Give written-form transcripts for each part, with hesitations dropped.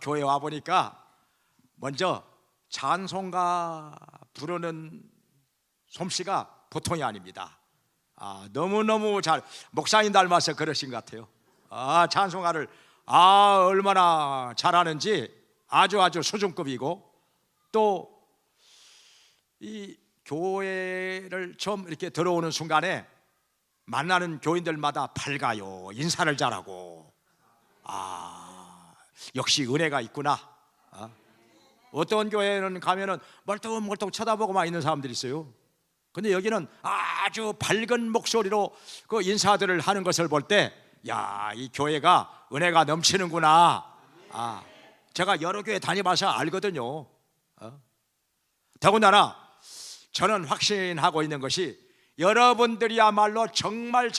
교회 와 보니까 먼저 찬송가 부르는 솜씨가 보통이 아닙니다. 너무너무 잘, 목사님 닮아서 그러신 것 같아요. 찬송가를 얼마나 잘하는지 아주 수준급이고, 또 이 교회를 처음 이렇게 들어오는 순간에 만나는 교인들마다 밝아요. 인사를 잘하고. 역시 은혜가 있구나. 어떤 교회는 가면은 멀뚱멀뚱 쳐다보고만 있는 사람들이 있어요. 근데 여기는 아주 밝은 목소리로 그 인사들을 하는 것을 볼 때, 이 교회가 은혜가 넘치는구나. 제가 여러 교회 다녀봐서 알거든요. 더군다나 저는 확신하고 있는 것이, 여러분들이야말로 정말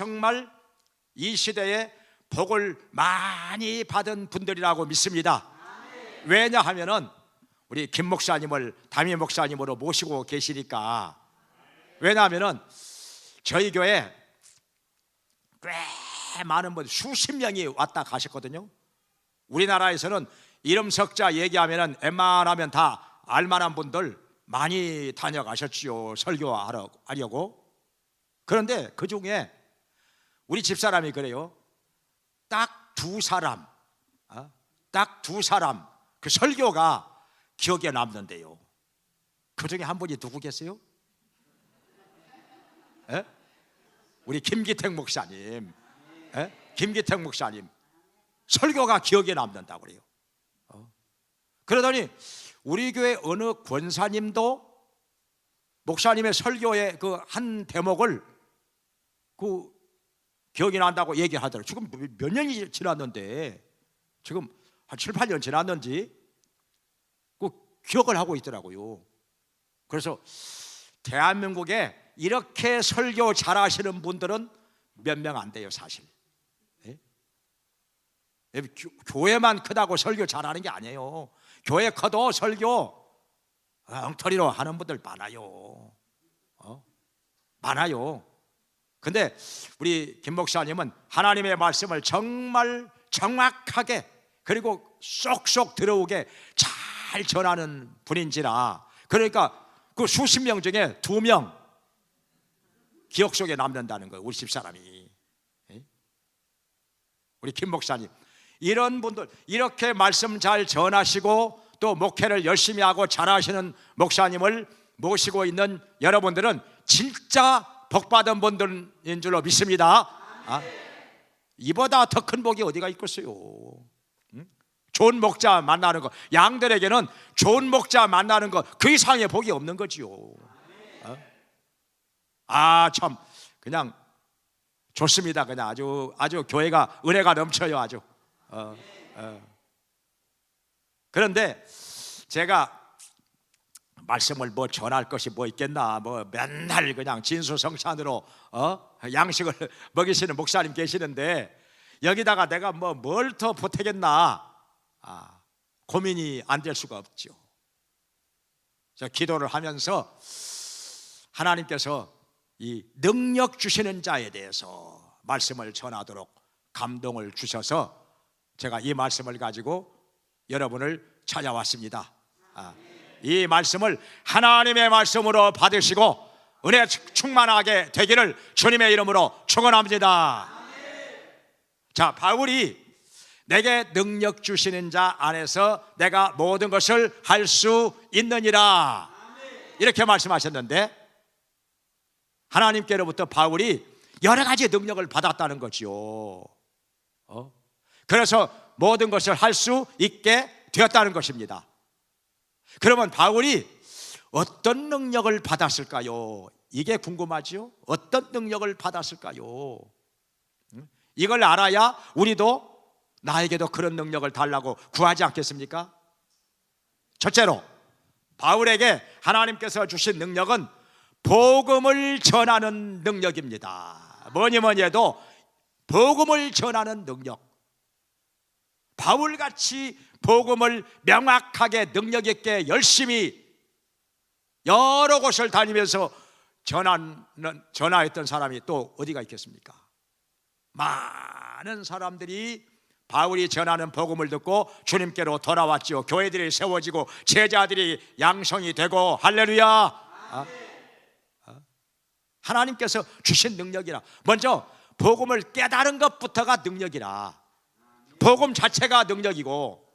이 시대에 복을 많이 받은 분들이라고 믿습니다. 왜냐하면은 우리 김 목사님을 담임 목사님으로 모시고 계시니까. 왜냐하면은 저희 교회 꽤 많은 분, 수십 명이 왔다 가셨거든요. 우리나라에서는 이름 석자 얘기하면은 웬만하면 다 알만한 분들 많이 다녀가셨지요, 설교하려고. 그런데 그 중에 우리 집사람이 그래요. 딱 두 사람 그 설교가 기억에 남는데요. 그 중에 한 분이 누구 계세요? 우리 김기택 목사님. 김기택 목사님 설교가 기억에 남는다고 그래요. 그러더니 우리 교회 어느 권사님도 목사님의 설교의 그 한 대목을 기억이 난다고 얘기하더라고요. 지금 몇 년이 지났는데, 지금 한 7, 8년 지났는지 기억을 하고 있더라고요. 그래서 대한민국에 이렇게 설교 잘하시는 분들은 몇 명 안 돼요, 사실. 교회만 크다고 설교 잘하는 게 아니에요. 교회 커도 설교 엉터리로 하는 분들 많아요. 많아요. 근데 우리 김 목사님은 하나님의 말씀을 정말 정확하게, 그리고 쏙쏙 들어오게 잘 전하는 분인지라, 그러니까 그 수십 명 중에 2명 기억 속에 남는다는 거예요, 우리 집사람이. 우리 김 목사님, 이런 분들, 이렇게 말씀 잘 전하시고 또 목회를 열심히 하고 잘하시는 목사님을 모시고 있는 여러분들은 진짜 복받은 분들인 줄로 믿습니다. 이보다 더 큰 복이 어디가 있겠어요? 좋은 목자 만나는 거, 양들에게는 좋은 목자 만나는 거, 그 이상의 복이 없는 거지요. 참 그냥 좋습니다. 그냥 아주 교회가 은혜가 넘쳐요, 아주. 그런데 제가 말씀을 전할 것이 있겠나, 맨날 그냥 진수성찬으로 양식을 먹이시는 목사님 계시는데, 여기다가 내가 뭘 더 보태겠나, 고민이 안 될 수가 없죠. 저 기도를 하면서 하나님께서 이 능력 주시는 자에 대해서 말씀을 전하도록 감동을 주셔서 제가 이 말씀을 가지고 여러분을 찾아왔습니다. 이 말씀을 하나님의 말씀으로 받으시고 은혜 충만하게 되기를 주님의 이름으로 축원합니다. 자, 바울이 내게 능력 주시는 자 안에서 내가 모든 것을 할 수 있느니라, 이렇게 말씀하셨는데, 하나님께로부터 바울이 여러 가지 능력을 받았다는 거지요. 그래서 모든 것을 할 수 있게 되었다는 것입니다. 그러면 바울이 어떤 능력을 받았을까요? 이게 궁금하죠? 어떤 능력을 받았을까요? 이걸 알아야 우리도 나에게도 그런 능력을 달라고 구하지 않겠습니까? 첫째로, 바울에게 하나님께서 주신 능력은 복음을 전하는 능력입니다. 뭐니 해도 복음을 전하는 능력. 바울같이 복음을 명확하게 능력 있게 열심히 여러 곳을 다니면서 전하했던 사람이 또 어디가 있겠습니까? 많은 사람들이 바울이 전하는 복음을 듣고 주님께로 돌아왔지요. 교회들이 세워지고 제자들이 양성이 되고 할렐루야. 하나님께서 주신 능력이라. 먼저 복음을 깨달은 것부터가 능력이라. 복음 자체가 능력이고,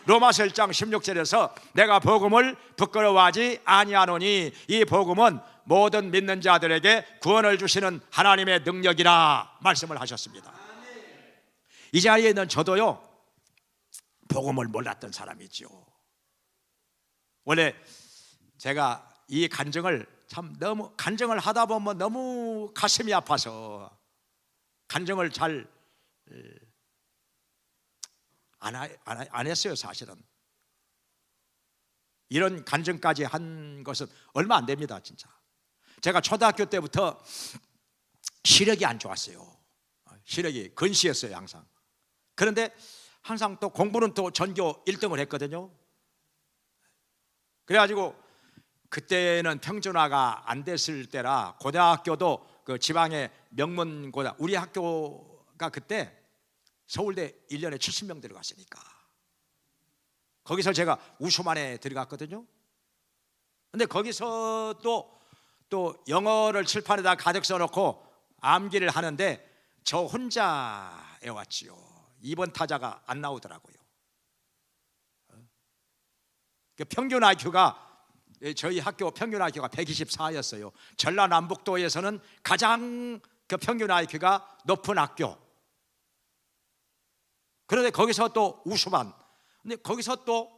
로마서 1장 16절에서 내가 복음을 부끄러워하지 아니하노니 이 복음은 모든 믿는 자들에게 구원을 주시는 하나님의 능력이라 말씀을 하셨습니다. 이 자리에 있는 저도요, 복음을 몰랐던 사람이지요. 원래 제가 이 간증을 너무 간증을 하다 보면 너무 가슴이 아파서 간증을 잘 안 했어요. 사실은 이런 간증까지 한 것은 얼마 안 됩니다. 진짜 제가 초등학교 때부터 시력이 안 좋았어요. 시력이 근시였어요 항상. 그런데 항상 또 공부는 또 전교 1등을 했거든요. 그래가지고 그때는 평준화가 안 됐을 때라 고등학교도 그 지방의 명문 고등, 우리 학교가 그때 서울대 1년에 70명 들어갔으니까 거기서 제가 우수만에 들어갔거든요. 근데 거기서 또 영어를 칠판에다 가득 써놓고 암기를 하는데 저 혼자 외웠지요. 2번 타자가 안 나오더라고요. 평균 IQ가, 저희 학교 평균 IQ가 124였어요. 전라남북도에서는 가장 그 평균 IQ가 높은 학교. 그런데 거기서 또 우수반. 근데 거기서 또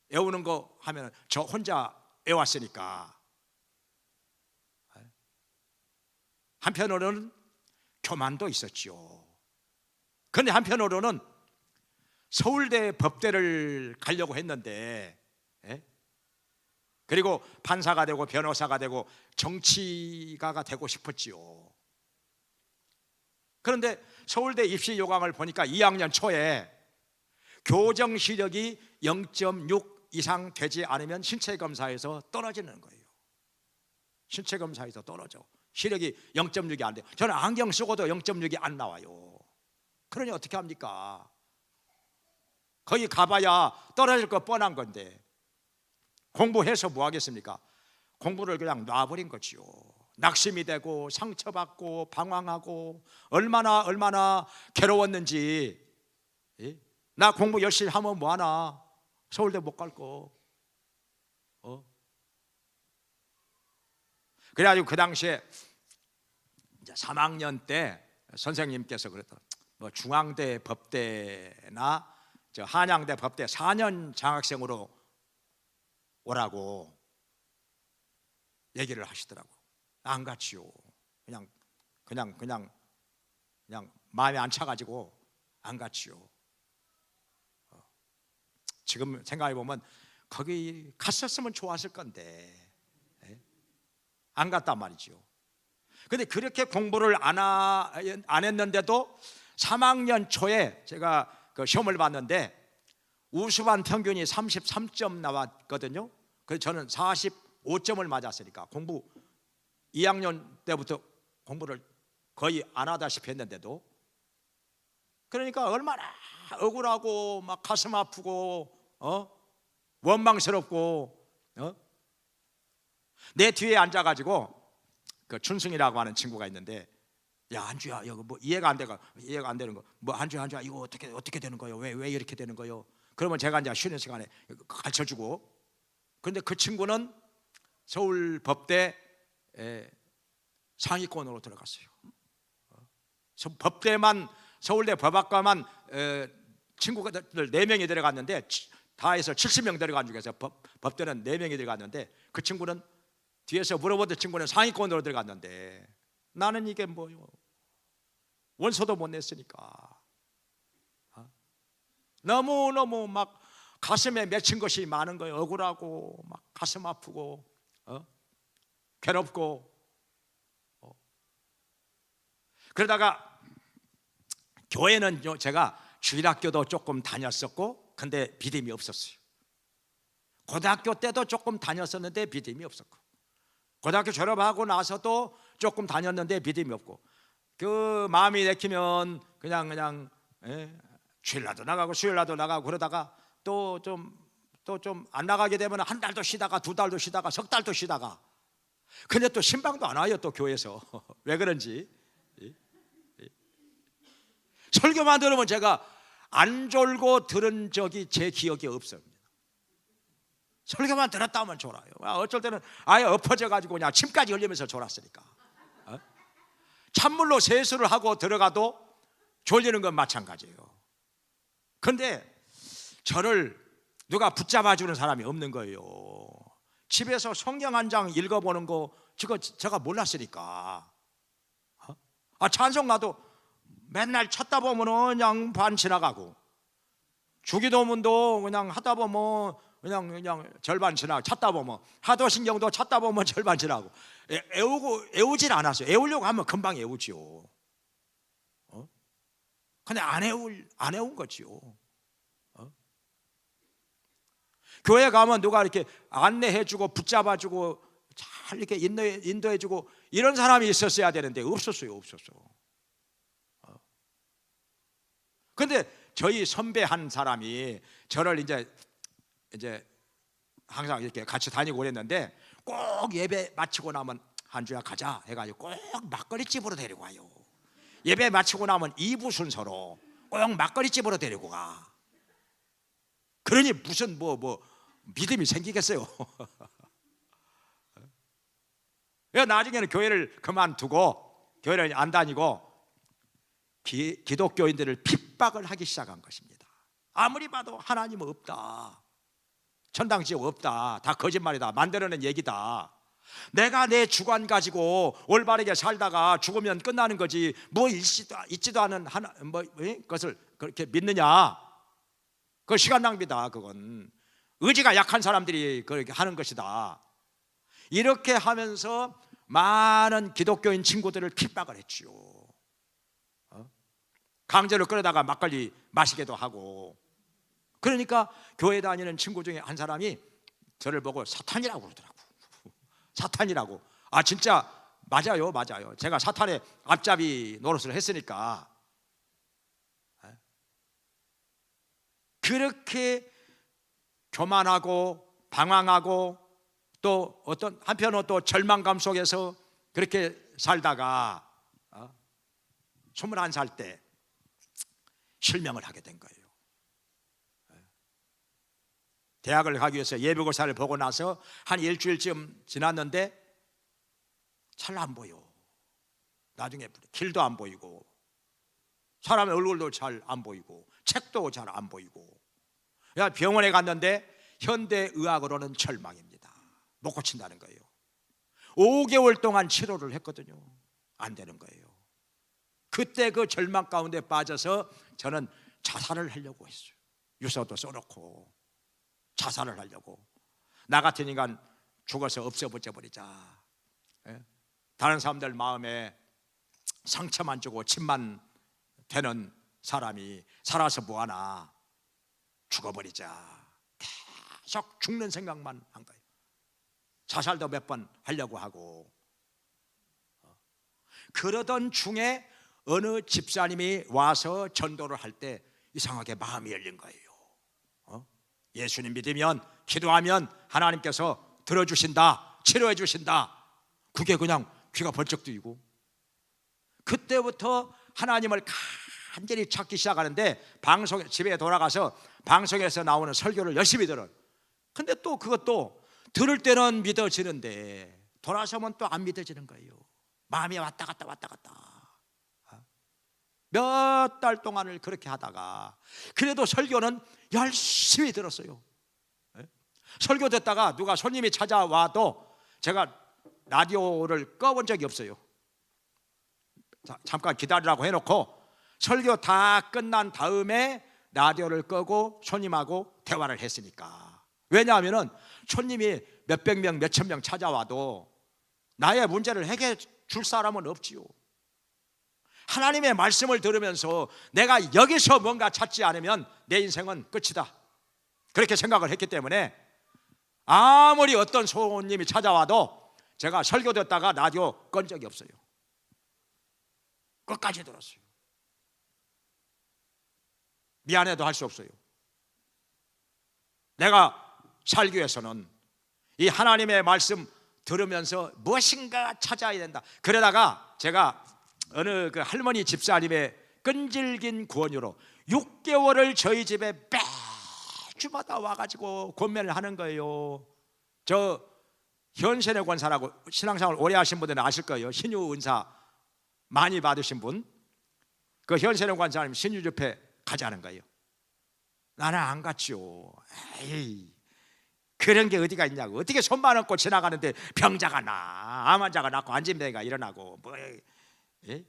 외우는 거 하면 저 혼자 외웠으니까. 한편으로는 교만도 있었지요. 그런데 한편으로는 서울대 법대를 가려고 했는데, 그리고 판사가 되고 변호사가 되고 정치가가 되고 싶었지요. 그런데 서울대 입시 요강을 보니까 2학년 초에 교정 시력이 0.6 이상 되지 않으면 신체 검사에서 떨어지는 거예요. 신체 검사에서 떨어져. 시력이 0.6이 안 돼요. 저는 안경 쓰고도 0.6이 안 나와요. 그러니 어떻게 합니까? 거기 가봐야 떨어질 거 뻔한 건데 공부해서 뭐 하겠습니까? 공부를 그냥 놔버린 거지요. 낙심이 되고 상처받고 방황하고 얼마나 괴로웠는지. 나 공부 열심히 하면 뭐하나? 서울대 못 갈 거. 그래가지고 그 당시에 이제 3학년 때 선생님께서 그랬더라. 뭐 중앙대 법대나 저 한양대 법대 4년 장학생으로 오라고 얘기를 하시더라고. 안 갔지요. 그냥 마음에 안 차가지고 안 갔지요. 지금 생각해 보면 거기 갔었으면 좋았을 건데 안 갔단 말이죠. 근데 그렇게 공부를 안 했는데도 3학년 초에 제가 그 시험을 봤는데 우수반 평균이 33점 나왔거든요. 그래서 저는 45점을 맞았으니까 공부 2학년 때부터 공부를 거의 안 하다시피 했는데도, 그러니까 얼마나 억울하고 막 가슴 아프고 원망스럽고 내 뒤에 앉아가지고 그 춘승이라고 하는 친구가 있는데, 야 한주야 이거 뭐 이해가 안 되는 거 뭐 한주야 이거 어떻게 되는 거예요? 왜 이렇게 되는 거예요? 그러면 제가 이제 쉬는 시간에 가르쳐주고. 그런데 그 친구는 서울 법대 상위권으로 들어갔어요. 법대만, 서울대 법학과만 친구들 4명이 들어갔는데 다 해서 70명 들어간 중에서 법대는 4명이 들어갔는데 그 친구는 뒤에서 물어보던 친구는 상위권으로 들어갔는데 나는 이게 뭐요? 원서도 못 냈으니까 너무너무 막 가슴에 맺힌 것이 많은 거예요. 억울하고 막 가슴 아프고 괴롭고. 그러다가 교회는 제가 주일학교도 조금 다녔었고 근데 믿음이 없었어요. 고등학교 때도 조금 다녔었는데 믿음이 없었고, 고등학교 졸업하고 나서도 조금 다녔는데 믿음이 없고, 그 마음이 내키면 그냥 주일날도 나가고 수요일날도 나가고 그러다가 또 좀 안 나가게 되면 한 달도 쉬다가 두 달도 쉬다가 석 달도 쉬다가, 근데 또 신방도 안 와요, 또 교회에서. 왜 그런지. 설교만 들으면 제가 안 졸고 들은 적이 제 기억에 없습니다. 설교만 들었다면 졸아요. 어쩔 때는 아예 엎어져 가지고 그냥 침까지 흘리면서 졸았으니까. 찬물로 세수를 하고 들어가도 졸리는 건 마찬가지예요. 그런데 저를 누가 붙잡아 주는 사람이 없는 거예요. 집에서 성경 한 장 읽어보는 거 제가 몰랐으니까. 찬송 가도 맨날 찾다 보면 그냥 반 지나가고, 주기도문도 그냥 하다 보면 그냥 절반 지나고, 찾다 보면 하도신경도 찾다 보면 절반 지나고, 애우질 않았어요. 애우려고 하면 금방 애우지요. 근데 안 애운 거지요. 교회 가면 누가 이렇게 안내해주고 붙잡아주고 잘 이렇게 인도해주고 이런 사람이 있었어야 되는데 없었어요. 근데 저희 선배 한 사람이 저를 이제 항상 이렇게 같이 다니고 그랬는데, 꼭 예배 마치고 나면 한주야 가자 해가지고 꼭 막걸리집으로 데리고 와요. 예배 마치고 나면 2부 순서로 꼭 막걸리집으로 데리고 가. 그러니 무슨 뭐 믿음이 생기겠어요. 나중에는 교회를 그만두고 교회를 안 다니고 기독교인들을 핍박을 하기 시작한 것입니다. 아무리 봐도 하나님은 없다, 천당지옥 없다, 다 거짓말이다, 만들어낸 얘기다, 내가 내 주관 가지고 올바르게 살다가 죽으면 끝나는 거지 뭐 있지도 않은 것을 그렇게 믿느냐, 그건 시간 낭비다, 그건 의지가 약한 사람들이 그렇게 하는 것이다. 이렇게 하면서 많은 기독교인 친구들을 핍박을 했지요. 강제로 끌어다가 막걸리 마시게도 하고. 그러니까 교회 다니는 친구 중에 한 사람이 저를 보고 사탄이라고 그러더라고. 사탄이라고. 진짜 맞아요. 제가 사탄의 앞잡이 노릇을 했으니까. 그렇게 교만하고 방황하고 또 어떤 한편으로 또 절망감 속에서 그렇게 살다가 21살 때 실명을 하게 된 거예요. 대학을 가기 위해서 예비고사를 보고 나서 한 일주일쯤 지났는데 잘 안 보여. 나중에 길도 안 보이고 사람의 얼굴도 잘 안 보이고 책도 잘 안 보이고. 병원에 갔는데 현대의학으로는 절망입니다. 못 고친다는 거예요. 5개월 동안 치료를 했거든요. 안 되는 거예요. 그때 그 절망 가운데 빠져서 저는 자살을 하려고 했어요. 유서도 써놓고 자살을 하려고. 나 같은 인간 죽어서 없어버려 버리자. 다른 사람들 마음에 상처만 주고 침만 되는 사람이 살아서 뭐하나, 죽어버리자. 계속 죽는 생각만 한 거예요. 자살도 몇 번 하려고 하고. 그러던 중에 어느 집사님이 와서 전도를 할 때 이상하게 마음이 열린 거예요. 예수님 믿으면, 기도하면 하나님께서 들어주신다, 치료해 주신다. 그게 그냥 귀가 번쩍 뜨이고, 그때부터 하나님을 간절히 찾기 시작하는데, 집에 돌아가서 방송에서 나오는 설교를 열심히 들어요. 근데 또 그것도 들을 때는 믿어지는데 돌아서면 또 안 믿어지는 거예요. 마음이 왔다 갔다 몇 달 동안을 그렇게 하다가, 그래도 설교는 열심히 들었어요. 설교 듣다가 누가 손님이 찾아와도 제가 라디오를 꺼본 적이 없어요. 잠깐 기다리라고 해놓고 설교 다 끝난 다음에 라디오를 끄고 손님하고 대화를 했으니까. 왜냐하면 손님이 몇백 명, 몇천 명 찾아와도 나의 문제를 해결해 줄 사람은 없지요. 하나님의 말씀을 들으면서 내가 여기서 뭔가 찾지 않으면 내 인생은 끝이다, 그렇게 생각을 했기 때문에 아무리 어떤 손님이 찾아와도 제가 설교 듣다가 라디오 끈 적이 없어요. 끝까지 들었어요. 미안해도 할 수 없어요. 내가 살기 위해서는 이 하나님의 말씀 들으면서 무엇인가 찾아야 된다. 그러다가 제가 어느 그 할머니 집사님의 끈질긴 구원으로 6개월을 저희 집에 매주마다 와가지고 권면을 하는 거예요. 저 현신의 권사라고 신앙생활 오래 하신 분들은 아실 거예요. 신유 은사 많이 받으신 분, 그 현신의 권사님 신유 집회 가자는 거예요. 나는 안 갔죠. 에이, 그런 게 어디가 있냐고. 어떻게 손만 얹고 지나가는데 병자가 나, 암 환자가 낫고 안진뱅이가 일어나고 뭐, 예?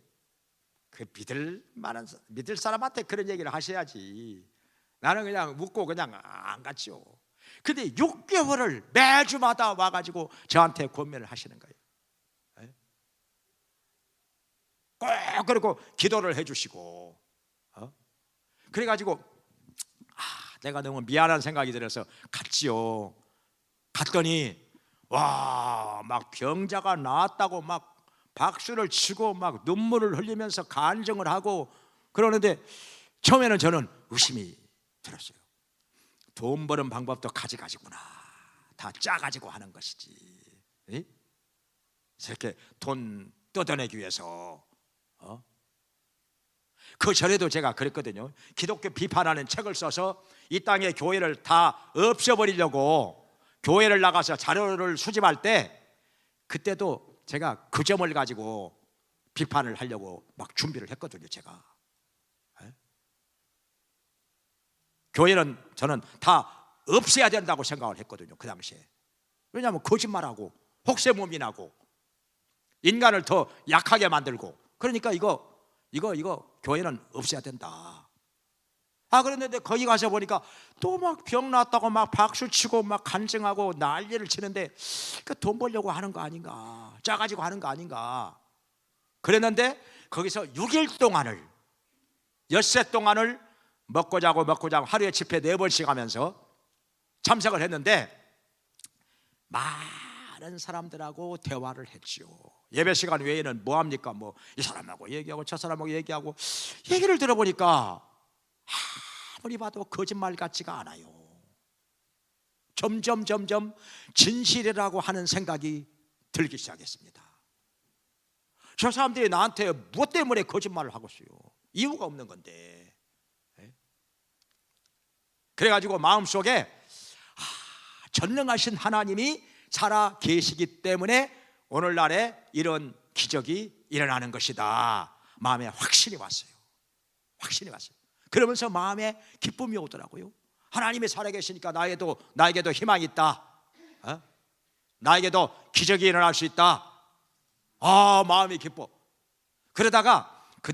그 믿을 사람한테 그런 얘기를 하셔야지. 나는 그냥 묻고 그냥 안 갔죠. 근데 6개월을 매주마다 와가지고 저한테 권면을 하시는 거예요. 꼭 그리고 기도를 해주시고, 그래가지고 내가 너무 미안한 생각이 들어서 갔지요. 갔더니 와, 막 병자가 나았다고 막 박수를 치고 막 눈물을 흘리면서 간증을 하고 그러는데, 처음에는 저는 의심이 들었어요. 돈 버는 방법도 가지가지구나. 다 짜가지고 하는 것이지. 에? 이렇게 돈 뜯어내기 위해서. 그 전에도 제가 그랬거든요. 기독교 비판하는 책을 써서 이 땅의 교회를 다 없애버리려고 교회를 나가서 자료를 수집할 때, 그때도 제가 그 점을 가지고 비판을 하려고 막 준비를 했거든요. 제가 교회는 저는 다 없애야 된다고 생각을 했거든요. 그 당시에. 왜냐하면 거짓말하고 혹세무민하고 인간을 더 약하게 만들고, 그러니까 이거 교회는 없애야 된다. 그랬는데 거기 가서 보니까 또 막 병 났다고 막 박수 치고 막 간증하고 난리를 치는데, 그 돈 벌려고 하는 거 아닌가, 짜가지고 하는 거 아닌가 그랬는데, 거기서 6일 동안을, 엿새 동안을 먹고 자고 하루에 집회 4번씩 하면서 참석을 했는데, 많은 사람들하고 대화를 했죠. 예배 시간 외에는 뭐 합니까? 뭐 이 사람하고 얘기하고 저 사람하고 얘기하고, 얘기를 들어보니까 아무리 봐도 거짓말 같지가 않아요. 점점 진실이라고 하는 생각이 들기 시작했습니다. 저 사람들이 나한테 무엇 때문에 거짓말을 하고 있어요? 이유가 없는 건데. 그래가지고 마음속에 전능하신 하나님이 살아 계시기 때문에 오늘날에 이런 기적이 일어나는 것이다, 마음에 확신이 왔어요. 그러면서 마음에 기쁨이 오더라고요. 하나님이 살아계시니까 나에게도 희망이 있다. 나에게도 기적이 일어날 수 있다. 마음이 기뻐. 그러다가 그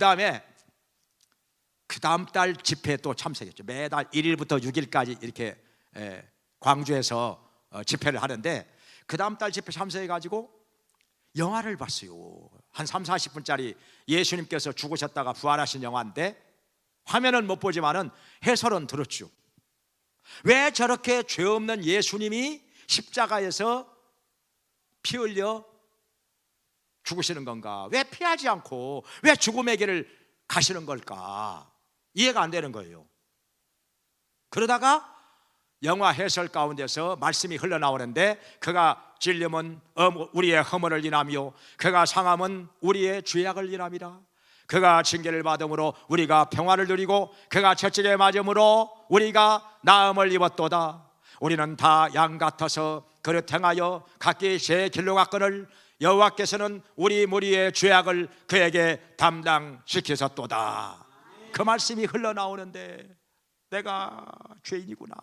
다음 달 집회에 또 참석했죠. 매달 1일부터 6일까지 이렇게 광주에서 집회를 하는데, 그 다음 달 집회 참석해가지고 영화를 봤어요. 한 30-40분짜리 예수님께서 죽으셨다가 부활하신 영화인데, 화면은 못 보지만은 해설은 들었죠. 왜 저렇게 죄 없는 예수님이 십자가에서 피 흘려 죽으시는 건가? 왜 피하지 않고 왜 죽음의 길을 가시는 걸까? 이해가 안 되는 거예요. 그러다가 영화 해설 가운데서 말씀이 흘러나오는데, 그가 찔림은 우리의 허물을 인하며 그가 상함은 우리의 죄악을 인함이라. 그가 징계를 받음으로 우리가 평화를 누리고 그가 채찍에 맞음으로 우리가 나음을 입었도다. 우리는 다 양 같아서 그릇 행하여 각기 제 길로 갔거늘 여호와께서는 우리 무리의 죄악을 그에게 담당시키셨도다. 그 말씀이 흘러나오는데, 내가 죄인이구나,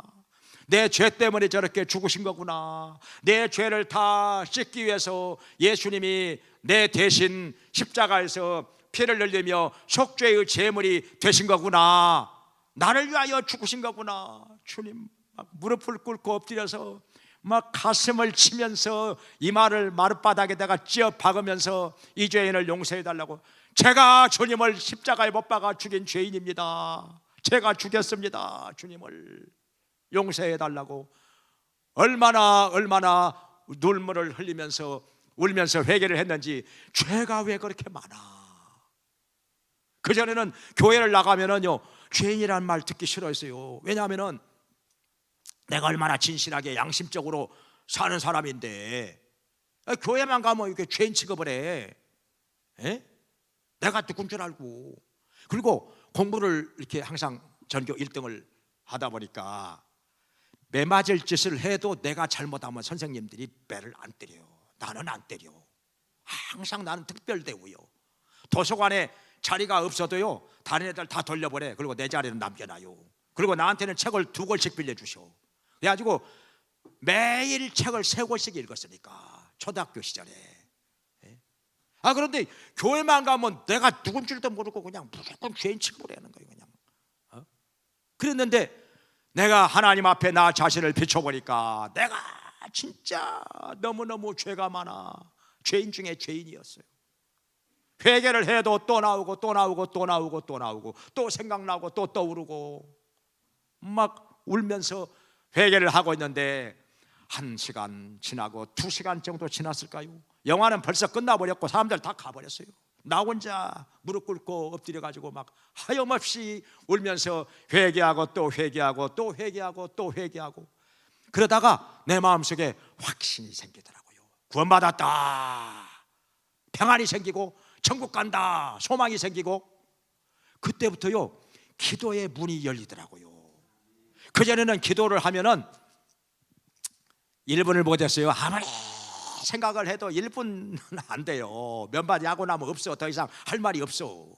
내 죄 때문에 저렇게 죽으신 거구나, 내 죄를 다 씻기 위해서 예수님이 내 대신 십자가에서 피를 흘리며 속죄의 제물이 되신 거구나, 나를 위하여 죽으신 거구나. 주님, 막 무릎을 꿇고 엎드려서 막 가슴을 치면서 이마를 마룻바닥에다가 찧어 박으면서 이 죄인을 용서해 달라고, 제가 주님을 십자가에 못 박아 죽인 죄인입니다, 제가 죽였습니다, 주님을 용서해 달라고 얼마나 눈물을 흘리면서 울면서 회개를 했는지. 죄가 왜 그렇게 많아? 그전에는 교회를 나가면은요, 죄인이라는 말 듣기 싫어했어요. 왜냐하면 내가 얼마나 진실하게 양심적으로 사는 사람인데 교회만 가면 이렇게 죄인 취급을 해. 에? 내가 누군 줄 알고. 그리고 공부를 이렇게 항상 전교 1등을 하다 보니까 매맞을 짓을 해도 내가 잘못하면 선생님들이 배를 안 때려요. 나는 안 때려. 항상 나는 특별 대우요. 도서관에 자리가 없어도요 다른 애들 다 돌려보내. 그리고 내 자리는 남겨놔요. 그리고 나한테는 책을 2권씩 빌려주셔. 그래가지고 매일 책을 3권씩 읽었으니까 초등학교 시절에. 그런데 교회만 가면 내가 누군 줄도 모르고 그냥 무조건 죄인 취급을 하는 거예요. 그냥. 그랬는데 내가 하나님 앞에 나 자신을 비춰보니까 내가 진짜 너무너무 죄가 많아. 죄인 중에 죄인이었어요. 회개를 해도 또 나오고 또 나오고 또 나오고 또 나오고 또 생각나고 또 떠오르고 막 울면서 회개를 하고 있는데 1시간 지나고 2시간 정도 지났을까요? 영화는 벌써 끝나버렸고 사람들 다 가버렸어요. 나 혼자 무릎 꿇고 엎드려가지고 막 하염없이 울면서 회개하고 또 회개하고 또 회개하고 또 회개하고 그러다가 내 마음속에 확신이 생기더라고요. 구원받았다, 평안이 생기고 천국 간다, 소망이 생기고 그때부터요 기도의 문이 열리더라고요. 그전에는 기도를 하면은 1분을 못했어요. 아무리 생각을 해도 1분은 안 돼요. 몇 마디 하고 나면 없어. 더 이상 할 말이 없어.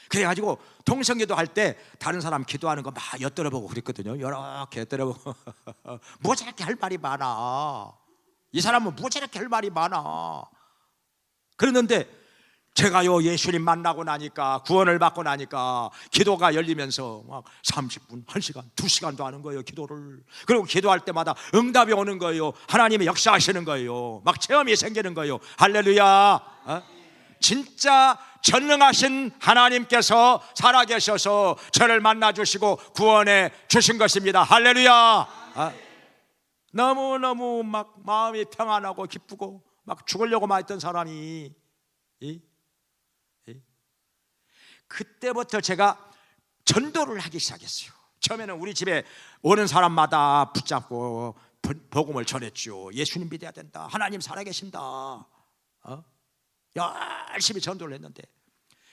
그래가지고 동성기도 할 때 다른 사람 기도하는 거 막 엿들어보고 그랬거든요. 이렇게 엿들어보고 뭐 저렇게 할 말이 많아, 이 사람은 뭐 저렇게 할 말이 많아. 그랬는데 제가요 예수님 만나고 나니까, 구원을 받고 나니까 기도가 열리면서 막 30분, 1시간, 2시간도 하는 거예요, 기도를. 그리고 기도할 때마다 응답이 오는 거예요. 하나님이 역사하시는 거예요. 막 체험이 생기는 거예요. 할렐루야. 진짜 전능하신 하나님께서 살아계셔서 저를 만나주시고 구원해 주신 것입니다. 할렐루야. 너무너무 막 마음이 평안하고 기쁘고 막 죽으려고만 했던 사람이 그때부터 제가 전도를 하기 시작했어요. 처음에는 우리 집에 오는 사람마다 붙잡고 복음을 전했죠. 예수님 믿어야 된다, 하나님 살아계신다. 열심히 전도를 했는데,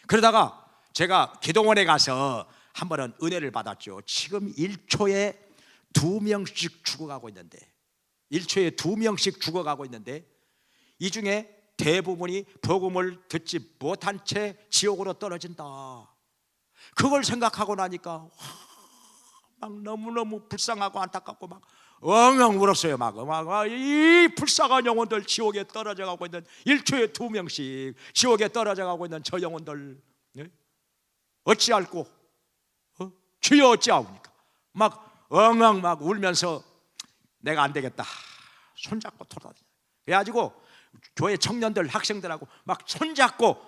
그러다가 제가 기도원에 가서 한 번은 은혜를 받았죠. 지금 1초에 2명씩 죽어가고 있는데, 1초에 2명씩 죽어가고 있는데 이 중에 대부분이 복음을 듣지 못한 채 지옥으로 떨어진다. 그걸 생각하고 나니까 막 너무너무 불쌍하고 안타깝고 막 엉엉 울었어요. 이 불쌍한 영혼들, 지옥에 떨어져 가고 있는 1초에 2명씩 지옥에 떨어져 가고 있는 저 영혼들, 어찌할꼬 주여 어찌하옵니까? 막 엉엉 막 울면서 내가 안 되겠다, 손잡고 돌아다녀. 그래가지고 교회 청년들, 학생들하고 막 손잡고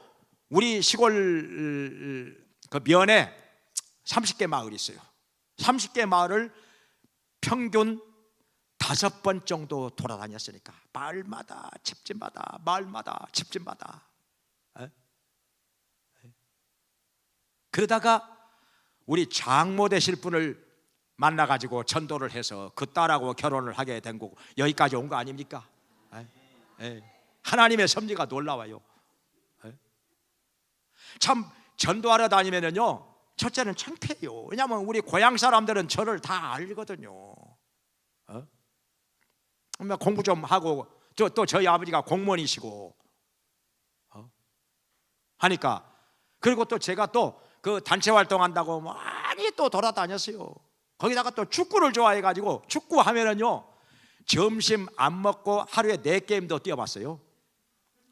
우리 시골 그 면에 30개 마을이 있어요. 30개 마을을 평균 5번 정도 돌아다녔으니까 마을마다 집집마다 마을마다 집집마다. 그러다가 우리 장모 되실 분을 만나가지고 전도를 해서 그 딸하고 결혼을 하게 된 거고 여기까지 온 거 아닙니까? 하나님의 섭리가 놀라워요. 참 전도하러 다니면은요, 첫째는 창피해요. 왜냐하면 우리 고향 사람들은 저를 다 알거든요. 공부 좀 하고 또 저희 아버지가 공무원이시고 하니까, 그리고 또 제가 또 그 단체 활동한다고 많이 또 돌아다녔어요. 거기다가 또 축구를 좋아해가지고 축구 하면은요 점심 안 먹고 하루에 4게임도 뛰어봤어요.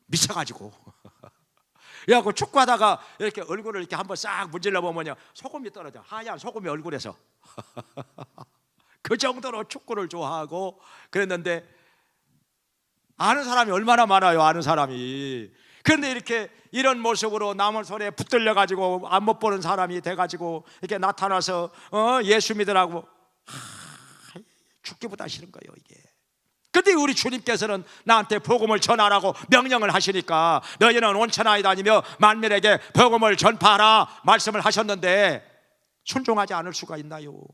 미쳐가지고. 그래갖고 축구하다가 이렇게 얼굴을 이렇게 한번 싹 문질러 보면요 소금이 떨어져, 하얀 소금이 얼굴에서. 그 정도로 축구를 좋아하고 그랬는데 아는 사람이 얼마나 많아요, 아는 사람이. 그런데 이렇게 이런 모습으로 남의 손에 붙들려 가지고 안 못 보는 사람이 돼 가지고 이렇게 나타나서 예수 믿으라고, 죽기보다 싫은 거예요 이게. 근데 우리 주님께서는 나한테 복음을 전하라고 명령을 하시니까 너희는 온 천하에 다니며 만민에게 복음을 전파하라 말씀을 하셨는데 순종하지 않을 수가 있나요?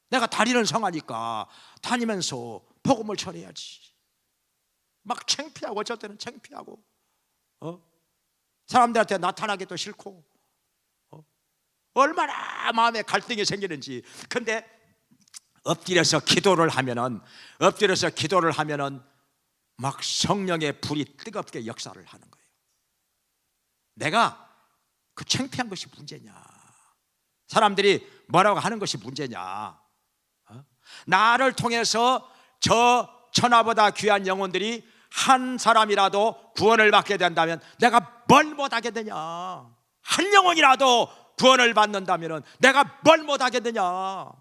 내가 다니는 성하니까 다니면서 복음을 전해야지. 막 창피하고 어쩔 때는 창피하고 사람들한테 나타나기도 싫고 얼마나 마음에 갈등이 생기는지. 근데 엎드려서 기도를 하면은 막 성령의 불이 뜨겁게 역사를 하는 거예요. 내가 그 창피한 것이 문제냐, 사람들이 뭐라고 하는 것이 문제냐, 나를 통해서 저 천하보다 귀한 영혼들이 한 사람이라도 구원을 받게 된다면 내가 뭘 못하겠느냐. 한 영혼이라도 구원을 받는다면 내가 뭘 못하겠느냐.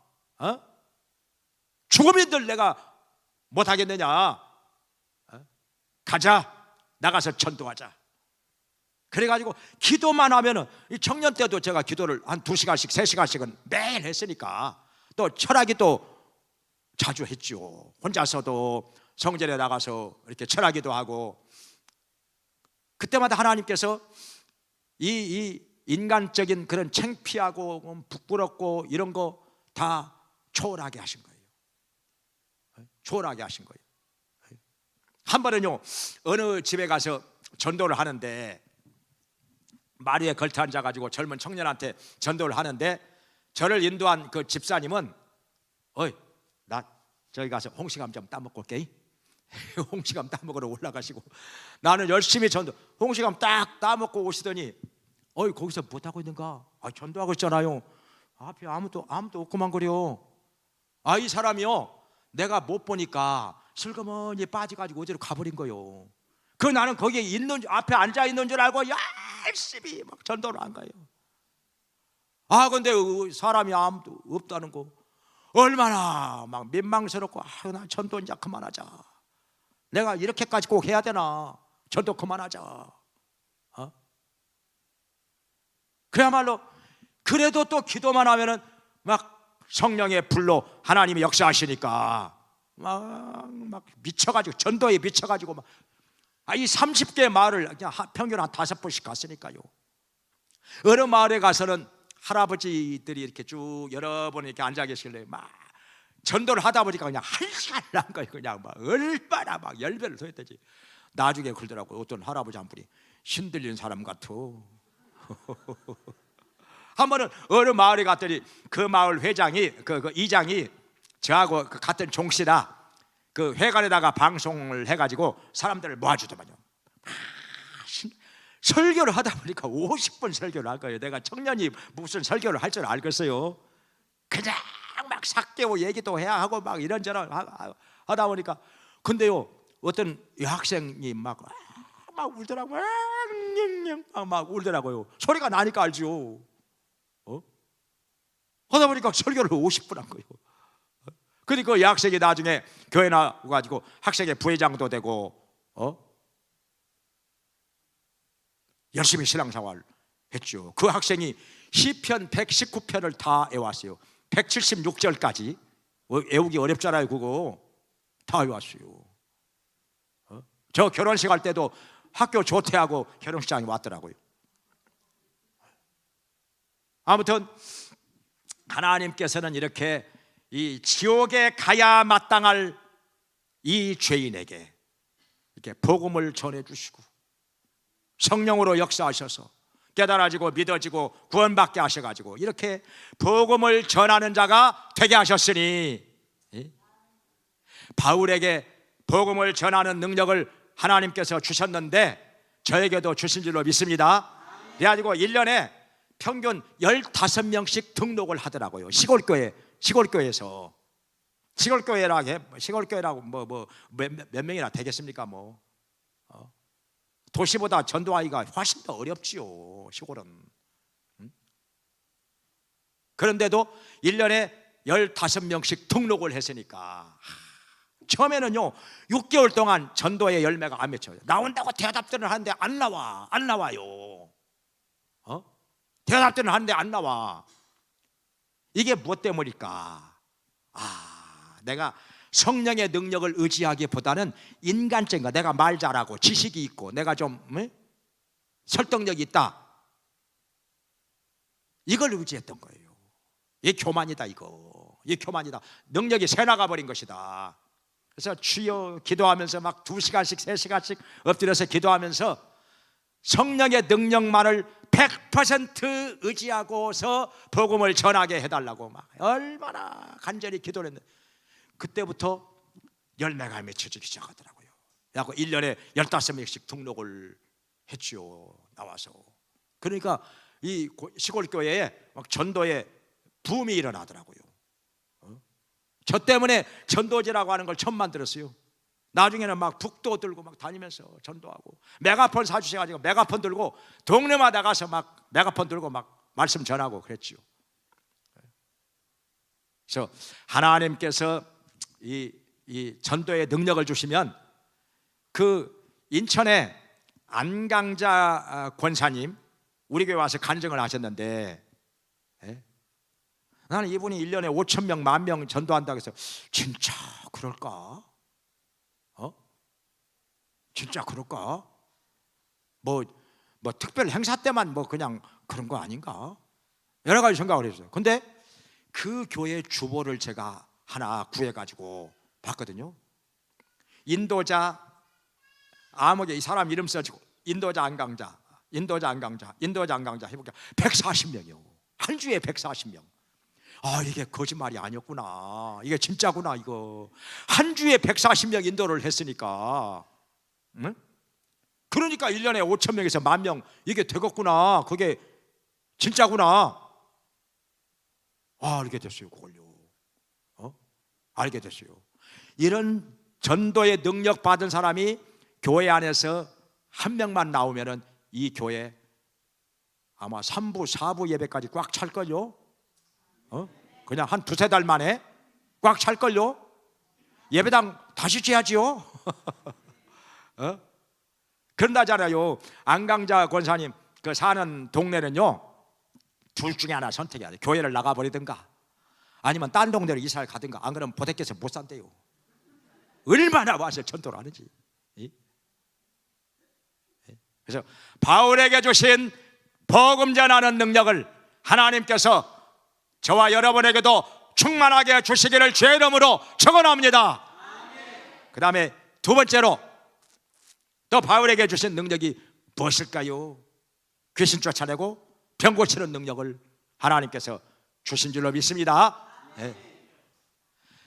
죽음인들 내가 못하겠느냐. 가자, 나가서 전도하자. 그래가지고 기도만 하면은, 이 청년 때도 제가 기도를 한 2시간씩 3시간씩은 매일 했으니까 또 철학기도 자주 했죠. 혼자서도 성전에 나가서 이렇게 철학기도 하고, 그때마다 하나님께서 이 인간적인 그런 창피하고 부끄럽고 이런 거 다 초월하게 하신 거예요. 초월하게 하신 거예요. 한 번은요, 어느 집에 가서 전도를 하는데 마루에 걸터 앉아가지고 젊은 청년한테 전도를 하는데, 저를 인도한 그 집사님은 어이, 나 저기 가서 홍시감 좀 따먹고 올게. 홍시감 따먹으러 올라가시고, 나는 열심히 전도, 홍시감 딱 따먹고 오시더니 어이, 거기서 못하고 있는가? 전도하고 있잖아요. 앞에 아무도 없구만 그려. 이 사람이요, 내가 못 보니까 슬그머니 빠져가지고 어디로 가버린 거요. 나는 거기에 있는, 앞에 앉아 있는 줄 알고 열심히 막 전도를 한 거예요. 근데 사람이 아무도 없다는 거 얼마나 막 민망스럽고, 나 전도 이제 그만하자. 내가 이렇게까지 꼭 해야 되나? 전도 그만하자. 그야말로 그래도 또 기도만 하면은 막 성령의 불로 하나님이 역사하시니까 막 미쳐가지고, 전도에 미쳐가지고 막 이 30개 마을을 그냥 평균 한 5번씩 갔으니까요. 어느 마을에 가서는 할아버지들이 이렇게 쭉 여러 번 이렇게 앉아 계실래, 막 전도를 하다 보니까 그냥 1시간을 한 거예요. 그냥 막 얼마나 막 열배를 더했다지. 나중에 그러더라고요. 어떤 할아버지 한 분이 신들린 사람 같아. 한 번은 어느 마을에 갔더니 그 마을 회장이, 그 이장이 저하고 같은 종씨라 그 회관에다가 방송을 해가지고 사람들을 모아주더만요. 설교를 하다 보니까 50분 설교를 할 거예요. 내가 청년이 무슨 설교를 할 줄 알겠어요? 그냥 막 삭개고 얘기도 해야 하고 막 이런저런 하다 보니까, 근데요, 어떤 여학생이 막 울더라고요. 막 울더라고요. 소리가 나니까 알죠. 하다 보니까 설교를 50분 한 거예요. 그러니까 그 여학생이 나중에 교회 나와가지고 학생회 부회장도 되고 열심히 신앙생활 했죠. 그 학생이 시편 119편을 다 외웠어요. 176절까지 외우기 어렵잖아요. 그거 다 외웠어요. 저 결혼식 할 때도 학교 조퇴하고 결혼식장에 왔더라고요. 아무튼 하나님께서는 이렇게 이 지옥에 가야 마땅할 이 죄인에게 이렇게 복음을 전해주시고 성령으로 역사하셔서 깨달아지고 믿어지고 구원받게 하셔가지고 이렇게 복음을 전하는 자가 되게 하셨으니, 바울에게 복음을 전하는 능력을 하나님께서 주셨는데 저에게도 주신 줄로 믿습니다. 그래가지고 1년에 평균 15명씩 등록을 하더라고요. 시골교회에서. 시골교회라고 몇 명이나 되겠습니까? 도시보다 전도하기가 훨씬 더 어렵지요, 시골은. 그런데도 1년에 15명씩 등록을 했으니까, 처음에는요 6개월 동안 전도의 열매가 안 맺혀요. 나온다고 대답들을 하는데 안 나와요. 대답들은 하는데 안 나와. 이게 무엇 때문일까? 내가 성령의 능력을 의지하기보다는 인간적인 거, 내가 말 잘하고 지식이 있고 내가 좀 설득력이 있다, 이걸 의지했던 거예요. 이게 교만이다. 이게 교만이다. 능력이 새 나가버린 것이다. 그래서 주여 기도하면서 막 2시간씩 3시간씩 엎드려서 기도하면서 성령의 능력만을 100% 의지하고서 복음을 전하게 해달라고 막 얼마나 간절히 기도를 했는데, 그때부터 열매가 맺혀지기 시작하더라고요. 그래서 1년에 15명씩 등록을 했죠. 나와서. 그러니까 이 시골 교회에 막 전도에 붐이 일어나더라고요. 저 때문에 전도지라고 하는 걸 처음 만들었어요. 나중에는 막 북도 들고 막 다니면서 전도하고, 메가폰 사주셔가지고 메가폰 들고 동네마다 가서 막 메가폰 들고 막 말씀 전하고 그랬죠. 그래서 하나님께서 이 전도의 능력을 주시면, 그 인천에 안강자 권사님 우리 교회 와서 간증을 하셨는데, 나는 이분이 1년에 5,000명, 10,000명 전도한다고 해서 진짜 그럴까? 진짜 그럴까? 뭐 특별 행사 때만 뭐 그냥 그런 거 아닌가? 여러 가지 생각을 했어요. 근데 그 교회 주보를 제가 하나 구해가지고 봤거든요. 인도자 아무개 이 사람 이름 써지고 인도자 안강자 해볼게요. 140명이요. 한 주에 140명. 아, 이게 거짓말이 아니었구나. 이게 진짜구나. 이거 한 주에 140명 인도를 했으니까, 응? 그러니까 1년에 5,000명에서 10,000명 이게 되겠구나. 그게 진짜구나. 알게 됐어요. 그걸요. 알게 됐어요. 이런 전도의 능력 받은 사람이 교회 안에서 한 명만 나오면은 이 교회 아마 3부 4부 예배까지 꽉 찰걸요. 그냥 한 2-3달 만에 꽉 찰걸요. 예배당 다시 지어야지요. 그런다잖아요. 안강자 권사님 그 사는 동네는요, 둘 중에 하나 선택해야 돼. 교회를 나가버리든가 아니면 딴 동네로 이사를 가든가. 안 그러면 보택해서 못 산대요. 얼마나 와서 전도를 하는지. 그래서 바울에게 주신 복음 전하는 능력을 하나님께서 저와 여러분에게도 충만하게 주시기를 주의 이름으로 축원합니다. 그 다음에 두 번째로 또 바울에게 주신 능력이 무엇일까요? 귀신 쫓아내고 병 고치는 능력을 하나님께서 주신 줄로 믿습니다.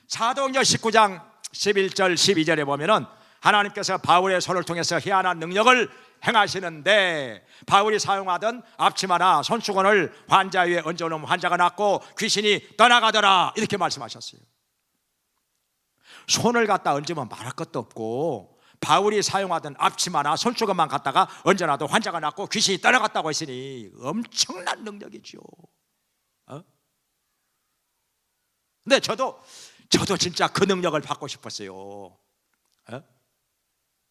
사도행전 19장 11절 12절에 보면은 하나님께서 바울의 손을 통해서 희한한 능력을 행하시는데, 바울이 사용하던 앞치마나 손수건을 환자 위에 얹어놓으면 환자가 낫고 귀신이 떠나가더라, 이렇게 말씀하셨어요. 손을 갖다 얹으면 말할 것도 없고, 바울이 사용하던 앞치마나 손수건만 갖다가 얹어놔도 환자가 낫고 귀신이 떠나갔다고 했으니 엄청난 능력이죠. 근데 저도 진짜 그 능력을 받고 싶었어요.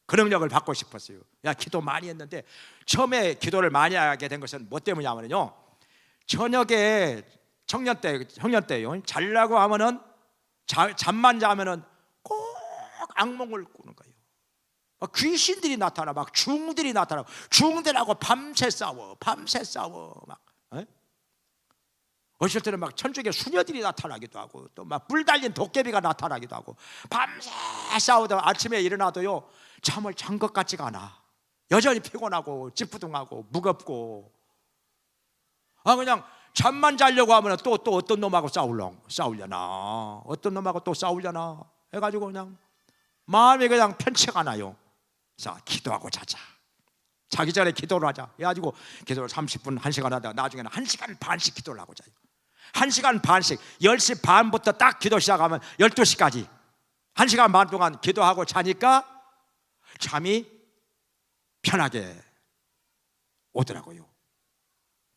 그 능력을 받고 싶었어요. 기도 많이 했는데 처음에 기도를 많이 하게 된 것은 뭐 때문이냐면요, 저녁에 청년 때요, 자려고 하면은 잠만 자면은 꼭 악몽을 꾸는 거예요. 막 귀신들이 나타나, 막 중들이 나타나고 중들하고 밤새 싸워 막. 어쩔 때는 막 천국의 수녀들이 나타나기도 하고, 또 막 뿔 달린 도깨비가 나타나기도 하고, 밤새 싸우다가 아침에 일어나도요 잠을 잔 것 같지가 않아. 여전히 피곤하고 찌뿌둥하고 무겁고, 그냥 잠만 자려고 하면 또 어떤 놈하고 싸우려나 어떤 놈하고 또 싸우려나 해가지고 그냥 마음이 그냥 편치가 않아요. 자, 기도하고 자자. 자기 전에 기도를 하자 해가지고 기도를 30분 1시간 하다가 나중에는 1시간 반씩 기도를 하고 자요. 1시간 반씩 10시 반부터 딱 기도 시작하면 12시까지 1시간 반 동안 기도하고 자니까 잠이 편하게 오더라고요.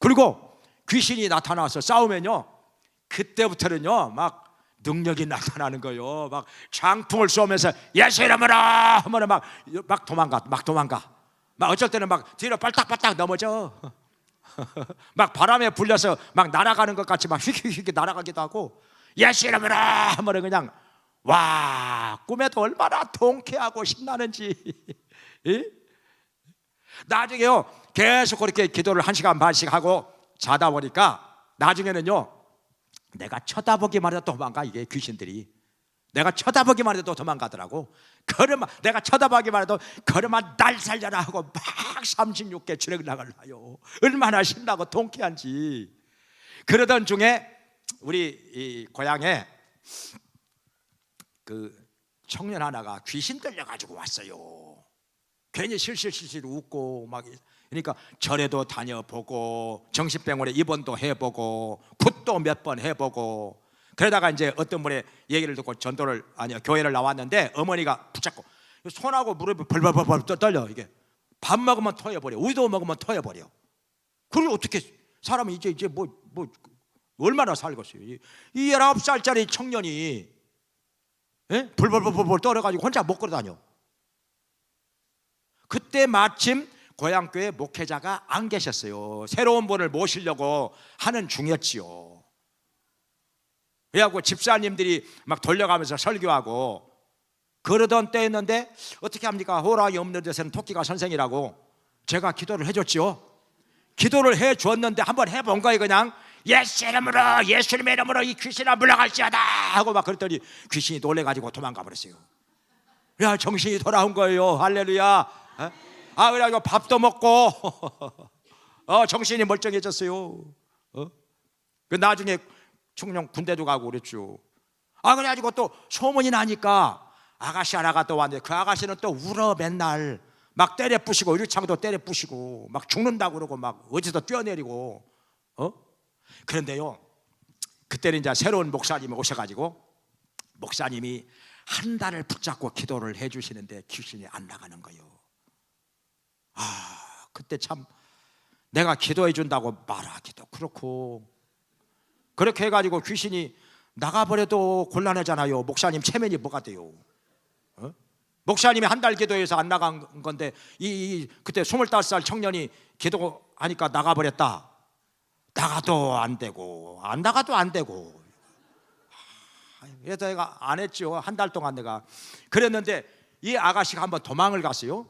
그리고 귀신이 나타나서 싸우면요, 그때부터는요 막 능력이 나타나는 거예요. 막 장풍을 쏘면서 예수 이름으로 하면 막 도망가. 막 어쩔 때는 막 뒤로 빨딱빨딱 넘어져. 막 바람에 불려서 막 날아가는 것 같이 막 휙휙휙 날아가기도 하고, 예수 이름으로 하면 그냥 와, 꿈에도 얼마나 통쾌하고 신나는지. 예? 나중에요 계속 그렇게 기도를 1시간 반씩 하고 자다 보니까 나중에는요 내가 쳐다보기만 해도 도망가. 이게 귀신들이 내가 쳐다보기만 해도 도망가더라고. 걸음아, 내가 쳐다보기만 해도 걸음아 날 살려라 하고 막 36개 주랭랑을 하요. 얼마나 신나고 통쾌한지. 그러던 중에 우리 이 고향에 그 청년 하나가 귀신 들려가지고 왔어요. 괜히 실실실실 웃고 막. 그러니까 절에도 다녀보고 정신병원에 입원도 해보고 굿도 몇 번 해보고. 그러다가 이제 어떤 분의 얘기를 듣고 전도를 교회를 나왔는데 어머니가 붙잡고 손하고 무릎이 벌벌벌벌 떨려. 이게 밥 먹으면 토해버려. 우유도 먹으면 토해버려. 그걸 어떻게 사람이 이제 뭐 얼마나 살겠어요. 이 19살짜리 청년이 벌벌벌벌 떨어가지고 혼자 못 걸어다녀. 그때 마침 고향교회 목회자가 안 계셨어요. 새로운 분을 모시려고 하는 중이었지요. 그래갖고 집사님들이 막 돌려가면서 설교하고 그러던 때였는데 어떻게 합니까? 호랑이 없는 데서는 토끼가 선생이라고 제가 기도를 해줬지요. 기도를 해줬는데 한번 해본 거예요. 그냥 예수님의 이름으로 이 귀신아 물러갈지어다 하고 막 그랬더니 귀신이 놀래가지고 도망가 버렸어요. 야, 정신이 돌아온 거예요. 할렐루야. 그래가지고 밥도 먹고 정신이 멀쩡해졌어요. 그 나중에 청년 군대도 가고 그랬죠. 그래가지고 또 소문이 나니까 아가씨 하나가 또 왔는데 그 아가씨는 또 울어. 맨날 막 때려 부시고 유리창도 때려 부시고 막 죽는다고 그러고 막 어디서 뛰어내리고. 그런데요 그때는 이제 새로운 목사님이 오셔가지고 목사님이 한 달을 붙잡고 기도를 해주시는데 귀신이 안 나가는 거예요. 그때 참 내가 기도해 준다고 말하기도 그렇고 그렇게 해가지고 귀신이 나가버려도 곤란하잖아요. 목사님 체면이 뭐가 돼요? 목사님이 한 달 기도해서 안 나간 건데 그때 25살 청년이 기도하니까 나가버렸다. 나가도 안 되고 안 나가도 안 되고. 그래서 내가 안 했죠. 한 달 동안 내가 그랬는데 이 아가씨가 한번 도망을 갔어요.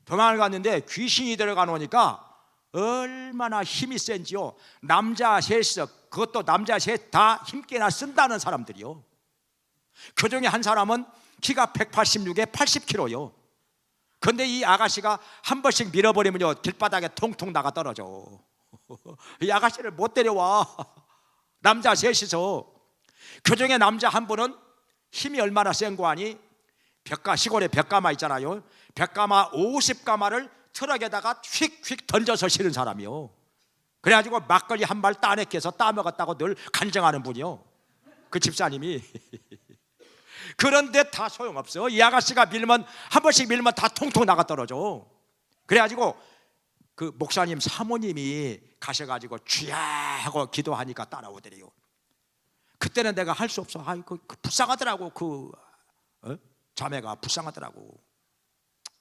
도망을 갔는데 귀신이 들어가 놓으니까 얼마나 힘이 센지요. 남자 셋이서 그것도 남자 셋 다 힘께나 쓴다는 사람들이요. 그 중에 한 사람은 키가 186에 80kg요. 그런데 이 아가씨가 한 번씩 밀어버리면요 길바닥에 통통 나가 떨어져. 이 아가씨를 못 데려와. 남자 셋이서. 그 중에 남자 한 분은 힘이 얼마나 센 거 아니? 시골에 벽가마 있잖아요. 벽가마 50가마를 트럭에다가 휙휙 던져서 실은 사람이요. 그래가지고 막걸리 한 발 따내켜서 따먹었다고 늘 간증하는 분이요. 그 집사님이. 그런데 다 소용없어. 이 아가씨가 밀면 한 번씩 밀면 다 통통 나가 떨어져. 그래가지고 그 목사님 사모님이 가셔가지고 주야 하고 기도하니까 따라오더래요. 그때는 내가 할 수 없어. 그 불쌍하더라고. 자매가 불쌍하더라고.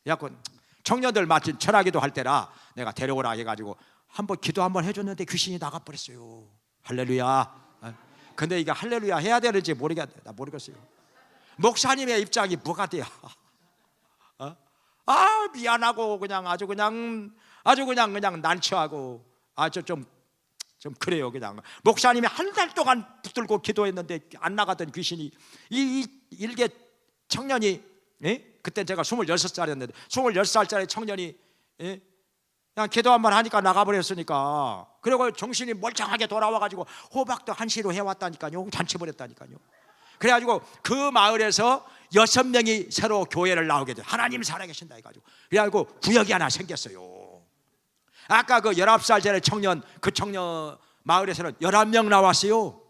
그래갖고 청년들 마침 철학기도 할 때라 내가 데려오라 해가지고 한번 기도 한번 해줬는데 귀신이 나가버렸어요. 할렐루야. 근데 이게 할렐루야 해야 되는지 모르겠어요. 목사님의 입장이 뭐가 돼요? 미안하고 그냥 아주 그냥 난처하고 좀 그래요. 그냥 목사님이 한 달 동안 붙들고 기도했는데 안 나가던 귀신이 이 일개 청년이 그때 제가 26살이었는데 26살짜리 청년이 그냥 기도 한번 하니까 나가버렸으니까 그리고 정신이 멀쩡하게 돌아와가지고 호박도 한시로 해왔다니까요. 잔치버렸다니까요. 그래가지고 그 마을에서 6명이 새로 교회를 나오게 돼요. 하나님 살아계신다 해가지고. 그래가지고 구역이 하나 생겼어요. 아까 그 19살짜리 청년 그 청년 마을에서는 11명 나왔어요.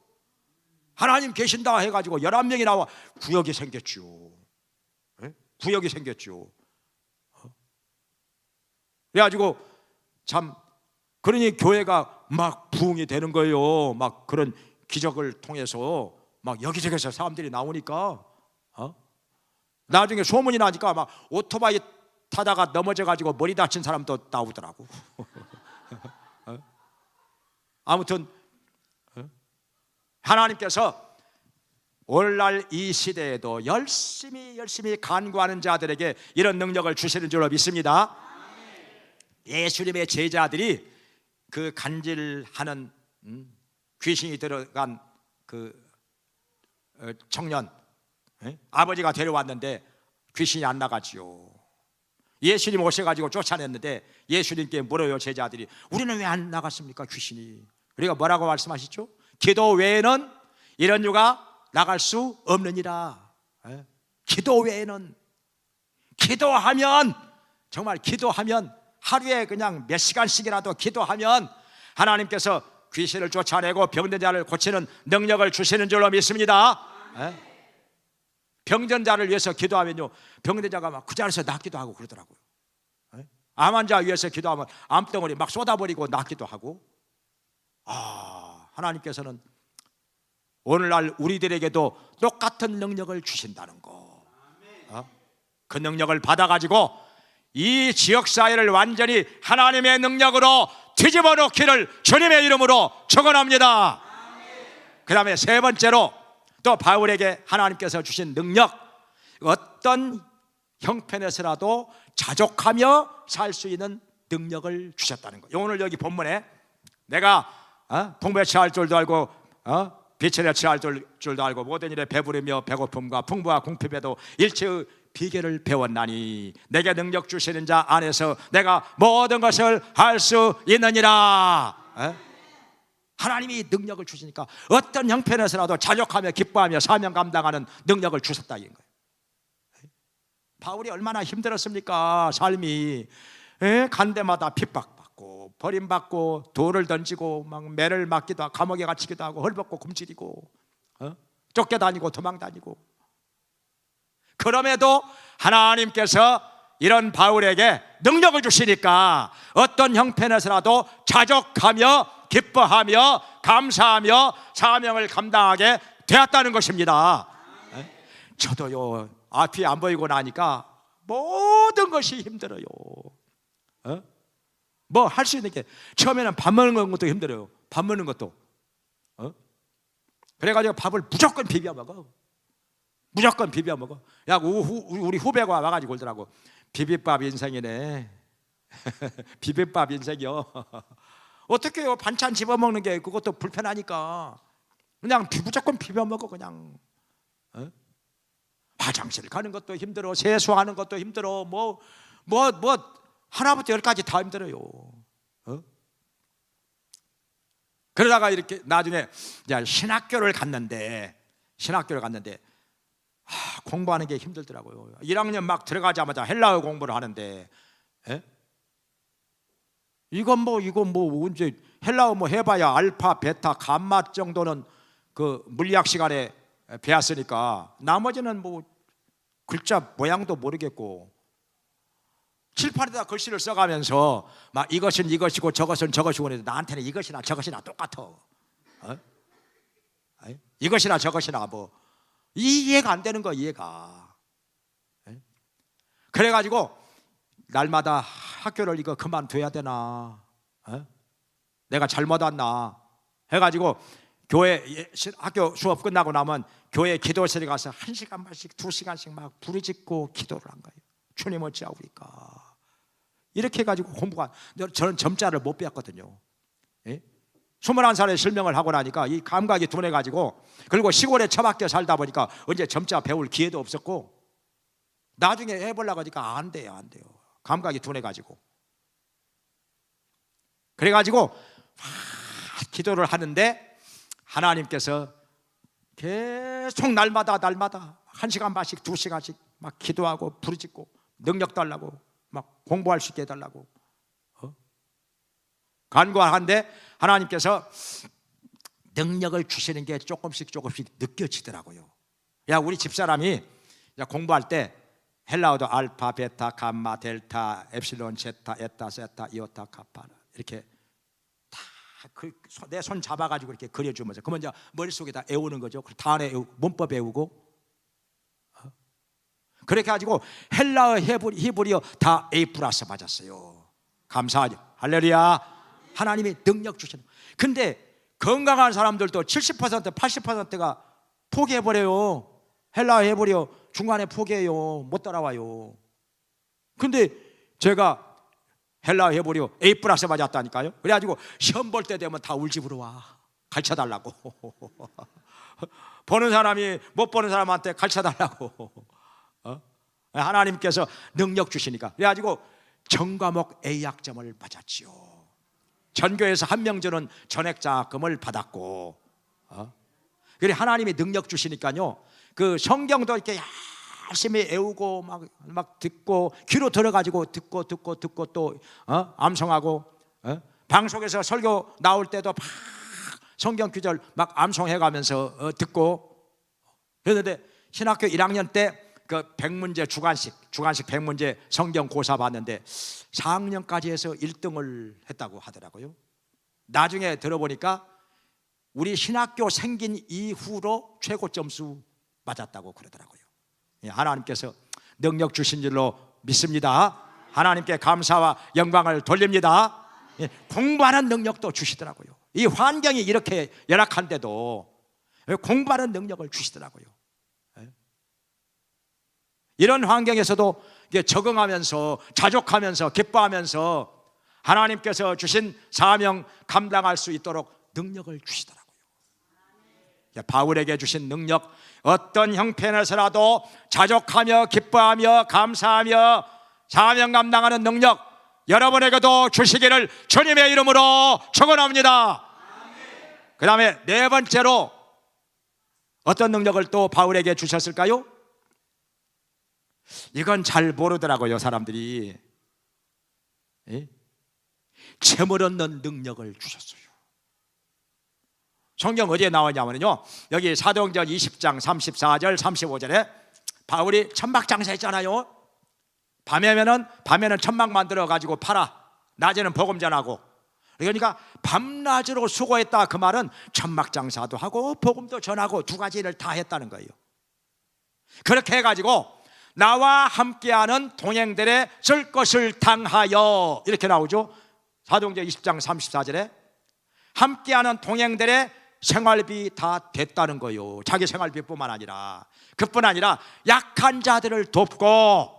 하나님 계신다 해가지고 11명이 나와 구역이 생겼죠. 구역이 생겼죠. 그래가지고 참 그러니 교회가 막 부흥이 되는 거예요. 막 그런 기적을 통해서 막 여기저기서 사람들이 나오니까 나중에 소문이 나니까 막 오토바이 타다가 넘어져가지고 머리 다친 사람도 나오더라고. 아무튼 하나님께서 오늘날 이 시대에도 열심히 간구하는 자들에게 이런 능력을 주시는 줄로 믿습니다. 예수님의 제자들이 그 간질하는 귀신이 들어간 그 청년, 아버지가 데려왔는데 귀신이 안 나가지요. 예수님 오셔가지고 쫓아냈는데 예수님께 물어요. 제자들이 우리는 왜 안 나갔습니까? 귀신이. 그러니까 뭐라고 말씀하시죠? 기도 외에는 이런 유가 나갈 수 없느니라. 기도 외에는, 기도하면, 정말 기도하면, 하루에 그냥 몇 시간씩이라도 기도하면 하나님께서 귀신을 쫓아내고 병든 자를 고치는 능력을 주시는 줄로 믿습니다. 병든 자를 위해서 기도하면요, 병든 자가 막 그 자리에서 낫기도 하고 그러더라고요. 암 환자 위해서 기도하면 암덩어리 막 쏟아버리고 낫기도 하고. 하나님께서는 오늘날 우리들에게도 똑같은 능력을 주신다는 거. 그 능력을 받아가지고 이 지역사회를 완전히 하나님의 능력으로 뒤집어 놓기를 주님의 이름으로 축원합니다. 그 다음에 세 번째로 또 바울에게 하나님께서 주신 능력, 어떤 형편에서라도 자족하며 살 수 있는 능력을 주셨다는 거예요. 오늘 여기 본문에 내가 풍부에 처할 줄도 알고 빛에 처할 줄도 알고 모든 일에 배부르며 배고픔과 풍부와 궁핍에도 일체의 비결을 배웠나니 내게 능력 주시는 자 안에서 내가 모든 것을 할 수 있느니라. 하나님이 능력을 주시니까 어떤 형편에서라도 자족하며 기뻐하며 사명 감당하는 능력을 주셨다 이런 거예요. 바울이 얼마나 힘들었습니까? 삶이 간 데마다 핍박받고 버림받고 돌을 던지고 막 매를 맞기도 하고 감옥에 갇히기도 하고 헐벗고 굶주리고 쫓겨다니고 도망다니고. 그럼에도 하나님께서 이런 바울에게 능력을 주시니까 어떤 형편에서라도 자족하며 기뻐하며 감사하며 사명을 감당하게 되었다는 것입니다. 저도요, 앞이 안 보이고 나니까 모든 것이 힘들어요. 뭐 할 수 있는 게 처음에는 밥 먹는 것도 힘들어요. 밥 먹는 것도. 그래가지고 밥을 무조건 비벼 먹어. 무조건 비벼 먹어. 야, 우리 후배가 와가지고 그러더라고. 비빔밥 인생이네. 비빔밥 인생이요. 어떻게 해요? 반찬 집어먹는 게 그것도 불편하니까 그냥 무조건 비벼 먹어. 그냥 화장실 가는 것도 힘들어, 세수하는 것도 힘들어, 뭐 하나부터 열까지 다 힘들어요. 그러다가 이렇게 나중에 신학교를 갔는데 공부하는 게 힘들더라고요. 1학년 막 들어가자마자 헬라어 공부를 하는데 이건 뭐 언제 헬라어 뭐 해봐야 알파, 베타, 감마 정도는 그 물리학 시간에 배웠으니까 나머지는 뭐 글자 모양도 모르겠고 칠판에다 글씨를 써가면서 막 이것은 이것이고 저것은 저것이고 그래도 나한테는 이것이나 저것이나 똑같아. 이것이나 저것이나 뭐 이해가 안 되는 거 이해가. 그래가지고 날마다 학교를 이거 그만둬야 되나? 내가 잘못 왔나? 해가지고 교회 학교 수업 끝나고 나면 교회 기도실에 가서 1시간 반씩 2시간씩 막 부르짖고 기도를 한 거예요. 주님 어찌하오리까? 이렇게 해가지고 공부가, 저는 점자를 못 배웠거든요. 21살에 실명을 하고 나니까 이 감각이 둔해가지고, 그리고 시골에 처박혀 살다 보니까 언제 점자 배울 기회도 없었고 나중에 해보려고 하니까 안 돼요. 감각이 둔해가지고. 그래가지고 기도를 하는데 하나님께서 계속 날마다 1시간 반씩 2시간씩 막 기도하고 부르짖고 능력 달라고 막 공부할 수 있게 해달라고 간구하는데 하나님께서 능력을 주시는 게 조금씩 느껴지더라고요. 야, 우리 집사람이 공부할 때 헬라어도 알파, 베타, 감마, 델타, 엡실론, 제타, 에타, 세타, 이오타, 카파 이렇게 다 내 손 잡아가지고 이렇게 그려주면서 그러면 이제 머릿속에다 외우는 거죠. 다 안에 문법 외우고 그렇게 가지고 헬라어, 히브리어 다 A+ 맞았어요. 감사하죠. 할렐루야. 하나님이 능력 주시는. 근데 건강한 사람들도 70%, 80%가 포기해버려요. 헬라 해버려. 중간에 포기해요. 못 따라와요. 근데 제가 헬라 해버려 A+ 맞았다니까요. 그래가지고 시험 볼 때 되면 다 울집으로 와. 가르쳐달라고. 보는 사람이 못 보는 사람한테 가르쳐달라고. 하나님께서 능력 주시니까. 그래가지고 전과목 A학점을 맞았지요. 전교에서 한 명 주는 전액장학금을 받았고. 그래 하나님이 능력 주시니까요. 그 성경도 이렇게 열심히 외우고 막 듣고 귀로 들어가지고 듣고 또 암송하고 방송에서 설교 나올 때도 막 성경 구절 막 암송해가면서 듣고 그런데 신학교 1학년 때 그 100문제 주관식 100문제 성경 고사 봤는데 4학년까지 해서 1등을 했다고 하더라고요. 나중에 들어보니까 우리 신학교 생긴 이후로 최고 점수 맞았다고 그러더라고요. 하나님께서 능력 주신 줄로 믿습니다. 하나님께 감사와 영광을 돌립니다. 공부하는 능력도 주시더라고요. 이 환경이 이렇게 열악한데도 공부하는 능력을 주시더라고요. 이런 환경에서도 적응하면서 자족하면서 기뻐하면서 하나님께서 주신 사명 감당할 수 있도록 능력을 주시더라고요. 바울에게 주신 능력, 어떤 형편에서라도 자족하며 기뻐하며 감사하며 사명 감당하는 능력 여러분에게도 주시기를 주님의 이름으로 축원합니다. 그 다음에 네 번째로 어떤 능력을 또 바울에게 주셨을까요? 이건 잘 모르더라고요 사람들이. 재물 얻는 능력을 주셨어요. 성경 어디에 나오냐면요, 여기 사도행전 20장 34절 35절에 바울이 천막장사 했잖아요. 밤에는 천막 만들어 가지고 팔아, 낮에는 복음 전하고. 그러니까 밤낮으로 수고했다 그 말은 천막장사도 하고 복음도 전하고 두 가지 일을 다 했다는 거예요. 그렇게 해가지고 나와 함께하는 동행들의 쓸 것을 당하여 이렇게 나오죠. 사도행전 20장 34절에 함께하는 동행들의 생활비 다 됐다는 거예요. 자기 생활비뿐만 아니라 그뿐 아니라 약한 자들을 돕고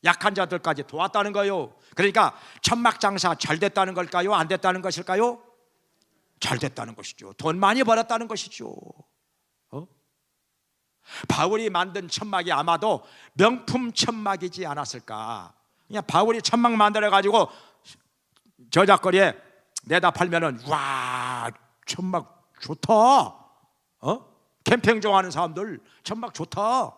약한 자들까지 도왔다는 거예요. 그러니까 천막장사 잘 됐다는 걸까요? 안 됐다는 것일까요? 잘 됐다는 것이죠. 돈 많이 벌었다는 것이죠. 바울이 만든 천막이 아마도 명품 천막이지 않았을까. 그냥 바울이 천막 만들어 가지고 저작거리에 내다 팔면은 와 천막 좋다. 캠핑 좋아하는 사람들 천막 좋다.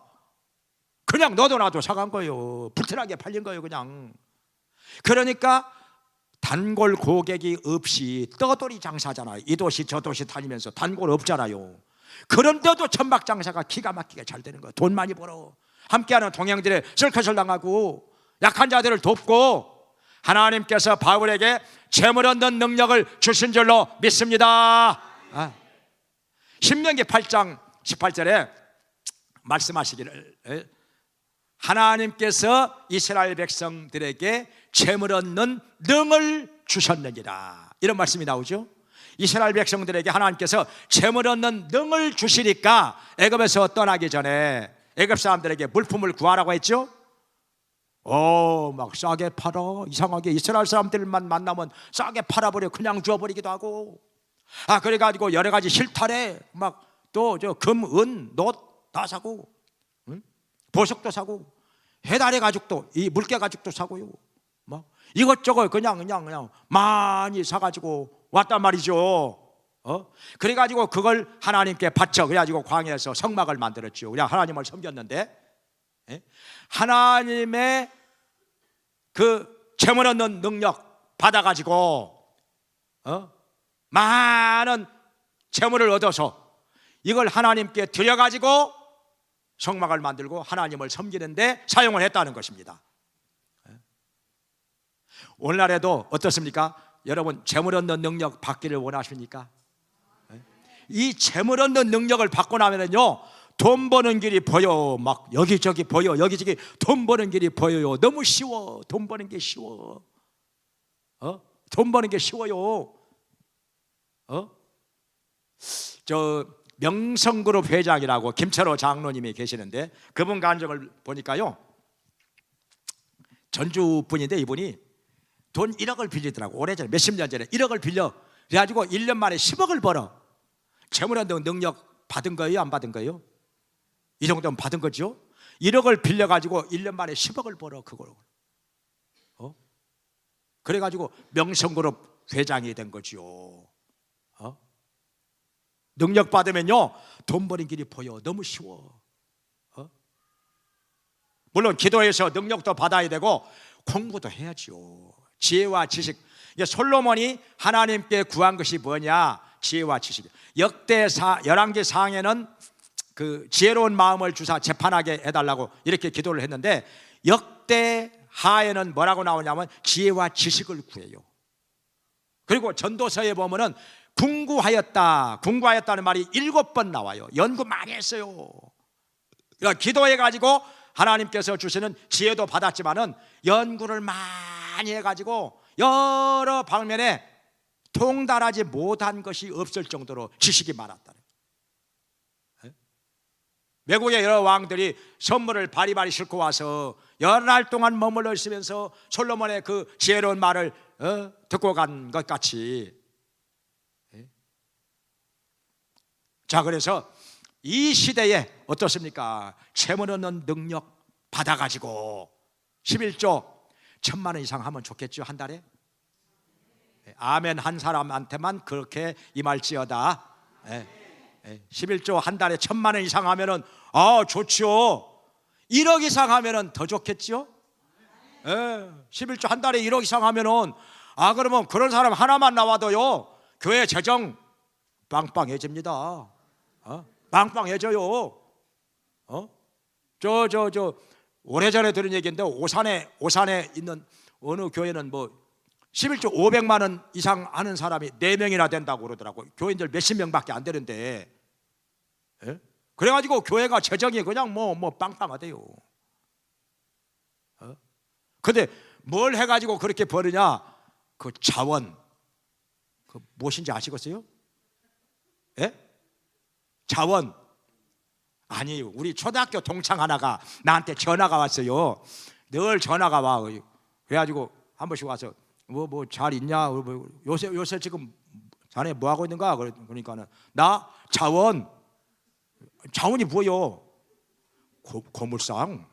그냥 너도 나도 사간 거예요. 불티나게 팔린 거예요 그냥. 그러니까 단골 고객이 없이 떠돌이 장사잖아요. 이 도시 저 도시 다니면서 단골 없잖아요. 그런데도 천막 장사가 기가 막히게 잘 되는 거예요. 돈 많이 벌어. 함께하는 동행들의 쓸것을 당하고 약한 자들을 돕고 하나님께서 바울에게 재물 얻는 능력을 주신 줄로 믿습니다. 신명기 8장 18절에 말씀하시기를 하나님께서 이스라엘 백성들에게 재물 얻는 능을 주셨느니라 이런 말씀이 나오죠. 이스라엘 백성들에게 하나님께서 재물 얻는 능을 주시니까 애굽에서 떠나기 전에 애굽 사람들에게 물품을 구하라고 했죠. 막 싸게 팔아. 이상하게 이스라엘 사람들만 만나면 싸게 팔아버려. 그냥 주어버리기도 하고. 그래가지고 여러 가지 실타래 막 또 저 금, 은, 놋 다 사고, 보석도 사고, 해달의 가죽도 이 물개 가죽도 사고요. 막 이것저것 그냥 많이 사가지고 왔단 말이죠. 그래가지고 그걸 하나님께 바쳐. 그래가지고 광야에서 성막을 만들었죠. 그냥 하나님을 섬겼는데 하나님의 그 재물 얻는 능력 받아가지고 많은 재물을 얻어서 이걸 하나님께 드려가지고 성막을 만들고 하나님을 섬기는데 사용을 했다는 것입니다. 오늘날에도 어떻습니까? 여러분 재물 얻는 능력 받기를 원하십니까? 이 재물 얻는 능력을 받고 나면은요 돈 버는 길이 보여. 막 여기저기 보여. 여기저기 돈 버는 길이 보여요. 너무 쉬워. 돈 버는 게 쉬워. 돈 버는 게 쉬워요. 저 명성그룹 회장이라고 김철호 장로님이 계시는데 그분 간증을 보니까요, 전주 분인데 이분이 돈 1억을 빌리더라고. 오래전에 몇십 년 전에 1억을 빌려 그래가지고 1년 만에 10억을 벌어. 재물운동 능력 받은 거예요, 안 받은 거예요? 이 정도면 받은 거죠. 1억을 빌려가지고 1년 만에 10억을 벌어. 그걸 그래가지고 명성그룹 회장이 된 거지요. 능력 받으면요 돈 버는 길이 보여. 너무 쉬워. 물론 기도해서 능력도 받아야 되고 공부도 해야지요. 지혜와 지식. 솔로몬이 하나님께 구한 것이 뭐냐? 지혜와 지식. 열왕기 상에는 그 지혜로운 마음을 주사 재판하게 해달라고 이렇게 기도를 했는데, 역대 하에는 뭐라고 나오냐면 지혜와 지식을 구해요. 그리고 전도서에 보면은 궁구하였다는 말이 7번 나와요. 연구 많이 했어요. 그러니까 기도해가지고 하나님께서 주시는 지혜도 받았지만은 연구를 많이 해가지고 여러 방면에 통달하지 못한 것이 없을 정도로 지식이 많았다. 외국의 여러 왕들이 선물을 바리바리 싣고 와서 여러 날 동안 머물러 있으면서 솔로몬의 그 지혜로운 말을 듣고 간 것 같이. 자, 그래서 이 시대에 어떻습니까? 재물 얻는 능력 받아가지고 11조 1,000만 원 이상 하면 좋겠죠, 한 달에? 아멘 한 사람한테만 그렇게 임할지어다. 11조 한 달에 1,000만 원 이상 하면은 좋죠. 1억 이상 하면은 더 좋겠죠. 11조 한 달에 1억 이상 하면은 그러면 그런 사람 하나만 나와도요 교회 재정 빵빵해집니다. 빵빵해져요. 저 오래전에 들은 얘기인데 오산에 있는 어느 교회는 뭐 11조 500만 원 이상 하는 사람이 4명이나 된다고 그러더라고요. 교인들 몇십 명밖에 안 되는데. 그래가지고 교회가 재정이 그냥 뭐 빵빵하대요. 근데 뭘 해가지고 그렇게 버느냐? 그 자원, 그 무엇인지 아시겠어요? 자원. 아니에요. 우리 초등학교 동창 하나가 나한테 전화가 왔어요. 늘 전화가 와. 그래가지고 한 번씩 와서 뭐 잘 있냐? 요새 지금 자네 뭐 하고 있는가? 그러니까는 나 자원이 뭐요? 고물상.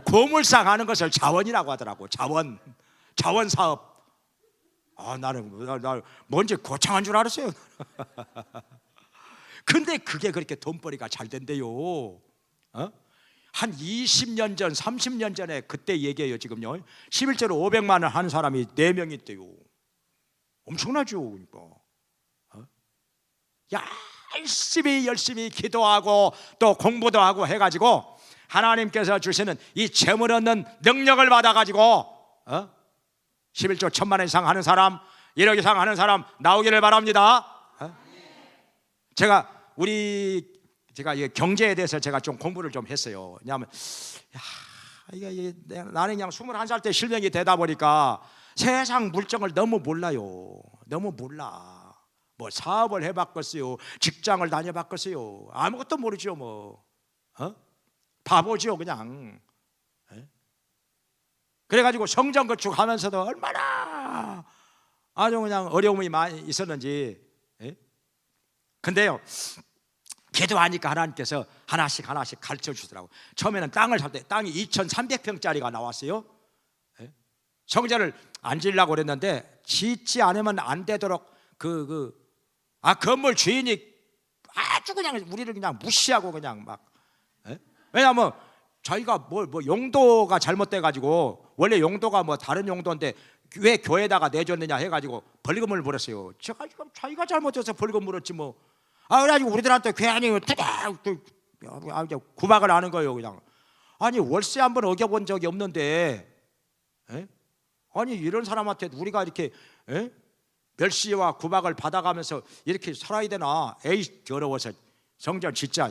고물상 하는 것을 자원이라고 하더라고. 자원 사업. 나는 뭔지 고창한 줄 알았어요. 근데 그게 그렇게 돈벌이가 잘 된대요. 한 20년 전, 30년 전에 그때 얘기해요. 지금요 11조로 500만 원 하는 사람이 4명이 있대요. 엄청나죠. 그러니까. 열심히 기도하고 또 공부도 하고 해가지고 하나님께서 주시는 이 재물 얻는 능력을 받아가지고 11조 1,000만 원 이상 하는 사람, 1억 이상 하는 사람 나오기를 바랍니다. 제가 경제에 대해서 제가 좀 공부를 좀 했어요. 왜냐하면 나는 그냥 21살 때 실명이 되다 보니까 세상 물정을 너무 몰라요. 너무 몰라. 뭐 사업을 해봤겠어요, 직장을 다녀봤겠어요. 아무것도 모르죠. 바보죠 그냥. 그래가지고 성전 건축하면서도 얼마나 아주 그냥 어려움이 많이 있었는지. 근데요 기도하니까 하나님께서 하나씩 가르쳐 주더라고. 처음에는 땅을 살 때 땅이 2,300평짜리가 나왔어요. 성전을 안 지으려고 그랬는데 짓지 않으면 안 되도록 건물 주인이 아주 그냥 우리를 그냥 무시하고 그냥 막. 왜냐하면 자기가 뭐 용도가 잘못돼 가지고, 원래 용도가 뭐 다른 용도인데 왜 교회에다가 내줬느냐 해가지고 벌금을 물었어요. 자기가 잘못해서 벌금 물었지 뭐. 그래가지고 우리들한테 괜히 구박을 하는 거예요. 그냥 아니 월세 한번 어겨본 적이 없는데 아니 이런 사람한테 우리가 이렇게 멸시와 구박을 받아가면서 이렇게 살아야 되나? 에이 더러워서 성전 짓자.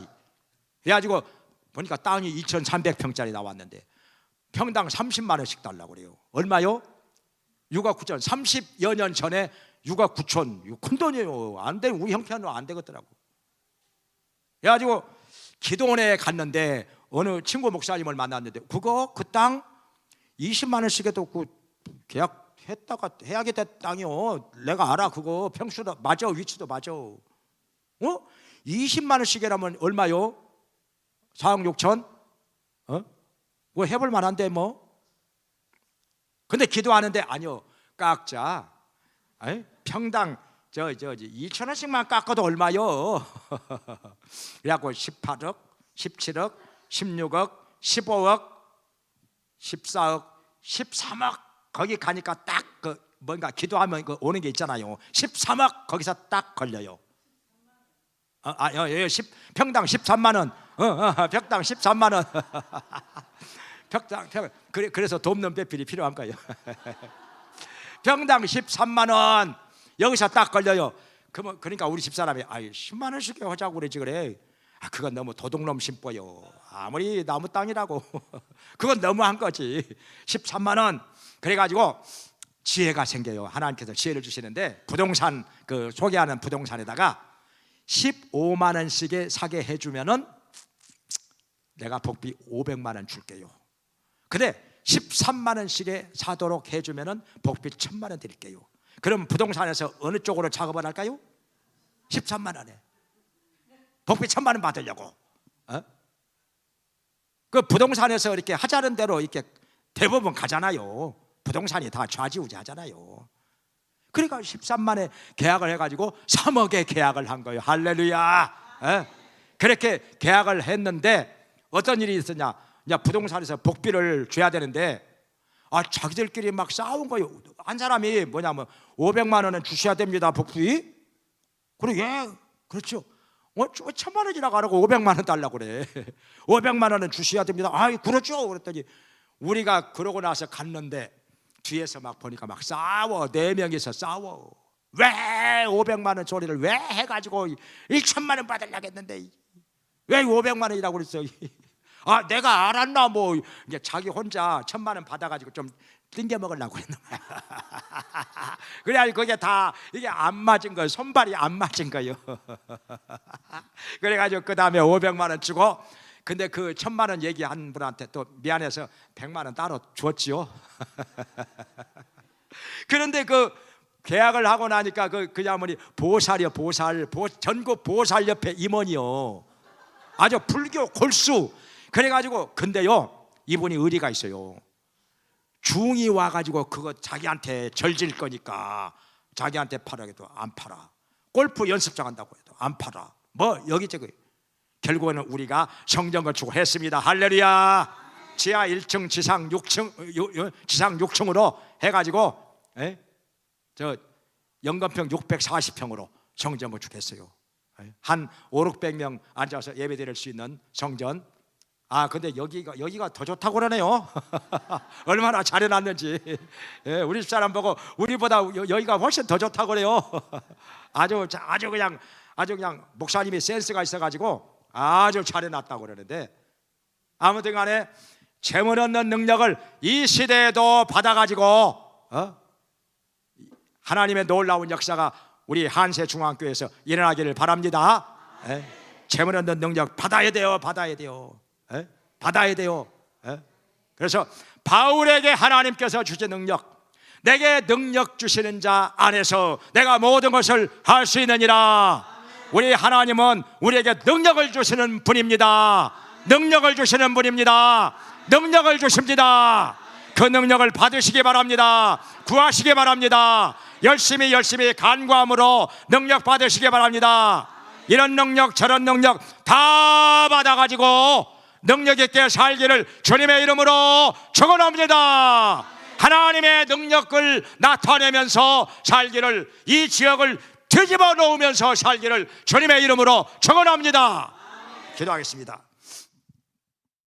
그래가지고 보니까 땅이 2,300평짜리 나왔는데 평당 30만 원씩 달라고 그래요. 얼마요? 6억 9천. 30여 년 전에 6억 9천. 이거 큰 돈이에요. 안 돼. 우리 형편은 안 되겠더라고. 그래가지고 기도원에 갔는데 어느 친구 목사님을 만났는데 그거 그 땅 20만 원씩 해도 그 계약했다가 해야게 된 땅이요. 내가 알아. 그거 평수도 맞아, 위치도 맞아. 20만 원씩이라면 얼마요? 4억 6천? 그거 해볼 만한데 뭐. 근데 기도하는데 아니요, 깎자. 평당 2천 원씩만 깎아도 얼마요? 그래갖고 18억, 17억, 16억, 15억, 14억, 13억 거기 가니까 딱 그 뭔가 기도하면 그 오는 게 있잖아요. 13억 거기서 딱 걸려요. 평당 13만 원. 평당 13만 원. 그래서 돕는 배필이 필요한 거예요. 평당 13만 원 여기서 딱 걸려요. 그러니까 우리 집사람이 10만 원씩 하자고 그러지 그래. 그건 너무 도둑놈 심보요. 아무리 나무 땅이라고. 그건 너무한 거지. 13만 원. 그래가지고 지혜가 생겨요. 하나님께서 지혜를 주시는데 부동산 그 소개하는 부동산에다가 15만 원씩에 사게 해주면은 내가 복비 500만 원 줄게요. 근데 13만 원씩에 사도록 해주면은 복비 1000만 원 드릴게요. 그럼 부동산에서 어느 쪽으로 작업을 할까요? 13만 원에 복비 1000만 원 받으려고. 그 부동산에서 이렇게 하자는 대로 이렇게 대부분 가잖아요. 부동산이 다 좌지우지 하잖아요. 그러니까 13만에 계약을 해가지고 3억에 계약을 한 거예요. 할렐루야. 그렇게 계약을 했는데 어떤 일이 있었냐? 이제 부동산에서 복비를 줘야 되는데 자기들끼리 막 싸운 거예요. 한 사람이 뭐냐면 500만 원은 주셔야 됩니다, 복비. 그래, 예, 그렇죠. 1000만 원이라고 안 하고 500만 원 달라고 그래. 500만 원은 주셔야 됩니다. 그렇죠. 그랬더니 우리가 그러고 나서 갔는데 뒤에서 막 보니까 막 싸워. 4명이서 싸워. 왜 500만 원 소리를 왜 해가지고 1천만 원 받으려고 했는데 왜 500만 원이라고 그랬어. 내가 알았나 뭐. 이제 자기 혼자 1000만 원 받아가지고 좀 띵겨 먹으려고 했는 거야. 그래, 그게 다 이게 안 맞은 거예요. 손발이 안 맞은 거예요. 그래가지고 그 다음에 500만 원 주고, 근데 그 1000만 원 얘기한 분한테 또 미안해서 100만 원 따로 줬지요. 그런데 그 계약을 하고 나니까 그야말이 보살이요, 전국 보살협회 임원이요. 아주 불교 골수. 그래가지고 근데요, 이분이 의리가 있어요. 중이 와가지고 그거 자기한테 절질 거니까 자기한테 팔아도 안 팔아. 골프 연습장 한다고 해도 안 팔아. 뭐 여기저기. 결국에는 우리가 성전을 주고 했습니다. 할렐루야. 지하 1층 지상 6층으로 해가지고 저 영건평 640평으로 성전을 주겠어요. 한 500~600명 앉아서 예배 드릴 수 있는 성전. 근데 여기가 더 좋다고 그러네요. 얼마나 잘해놨는지. 우리 집사람 보고 우리보다 여기가 훨씬 더 좋다고 그래요. 아주 그냥 목사님이 센스가 있어가지고 아주 잘해놨다고 그러는데, 아무튼 간에 재물 얻는 능력을 이 시대에도 받아가지고 하나님의 놀라운 역사가 우리 한세중앙교회에서 일어나기를 바랍니다. 재물 얻는 능력 받아야 돼요. 그래서 바울에게 하나님께서 주신 능력, 내게 능력 주시는 자 안에서 내가 모든 것을 할 수 있느니라. 우리 하나님은 우리에게 능력을 주시는 분입니다. 능력을 주십니다. 그 능력을 받으시기 바랍니다. 구하시기 바랍니다. 열심히 간구함으로 능력 받으시기 바랍니다. 이런 능력 저런 능력 다 받아가지고 능력 있게 살기를 주님의 이름으로 축원합니다. 하나님의 능력을 나타내면서 살기를, 이 지역을 뒤집어 놓으면서 살기를 주님의 이름으로 축원합니다. 기도하겠습니다.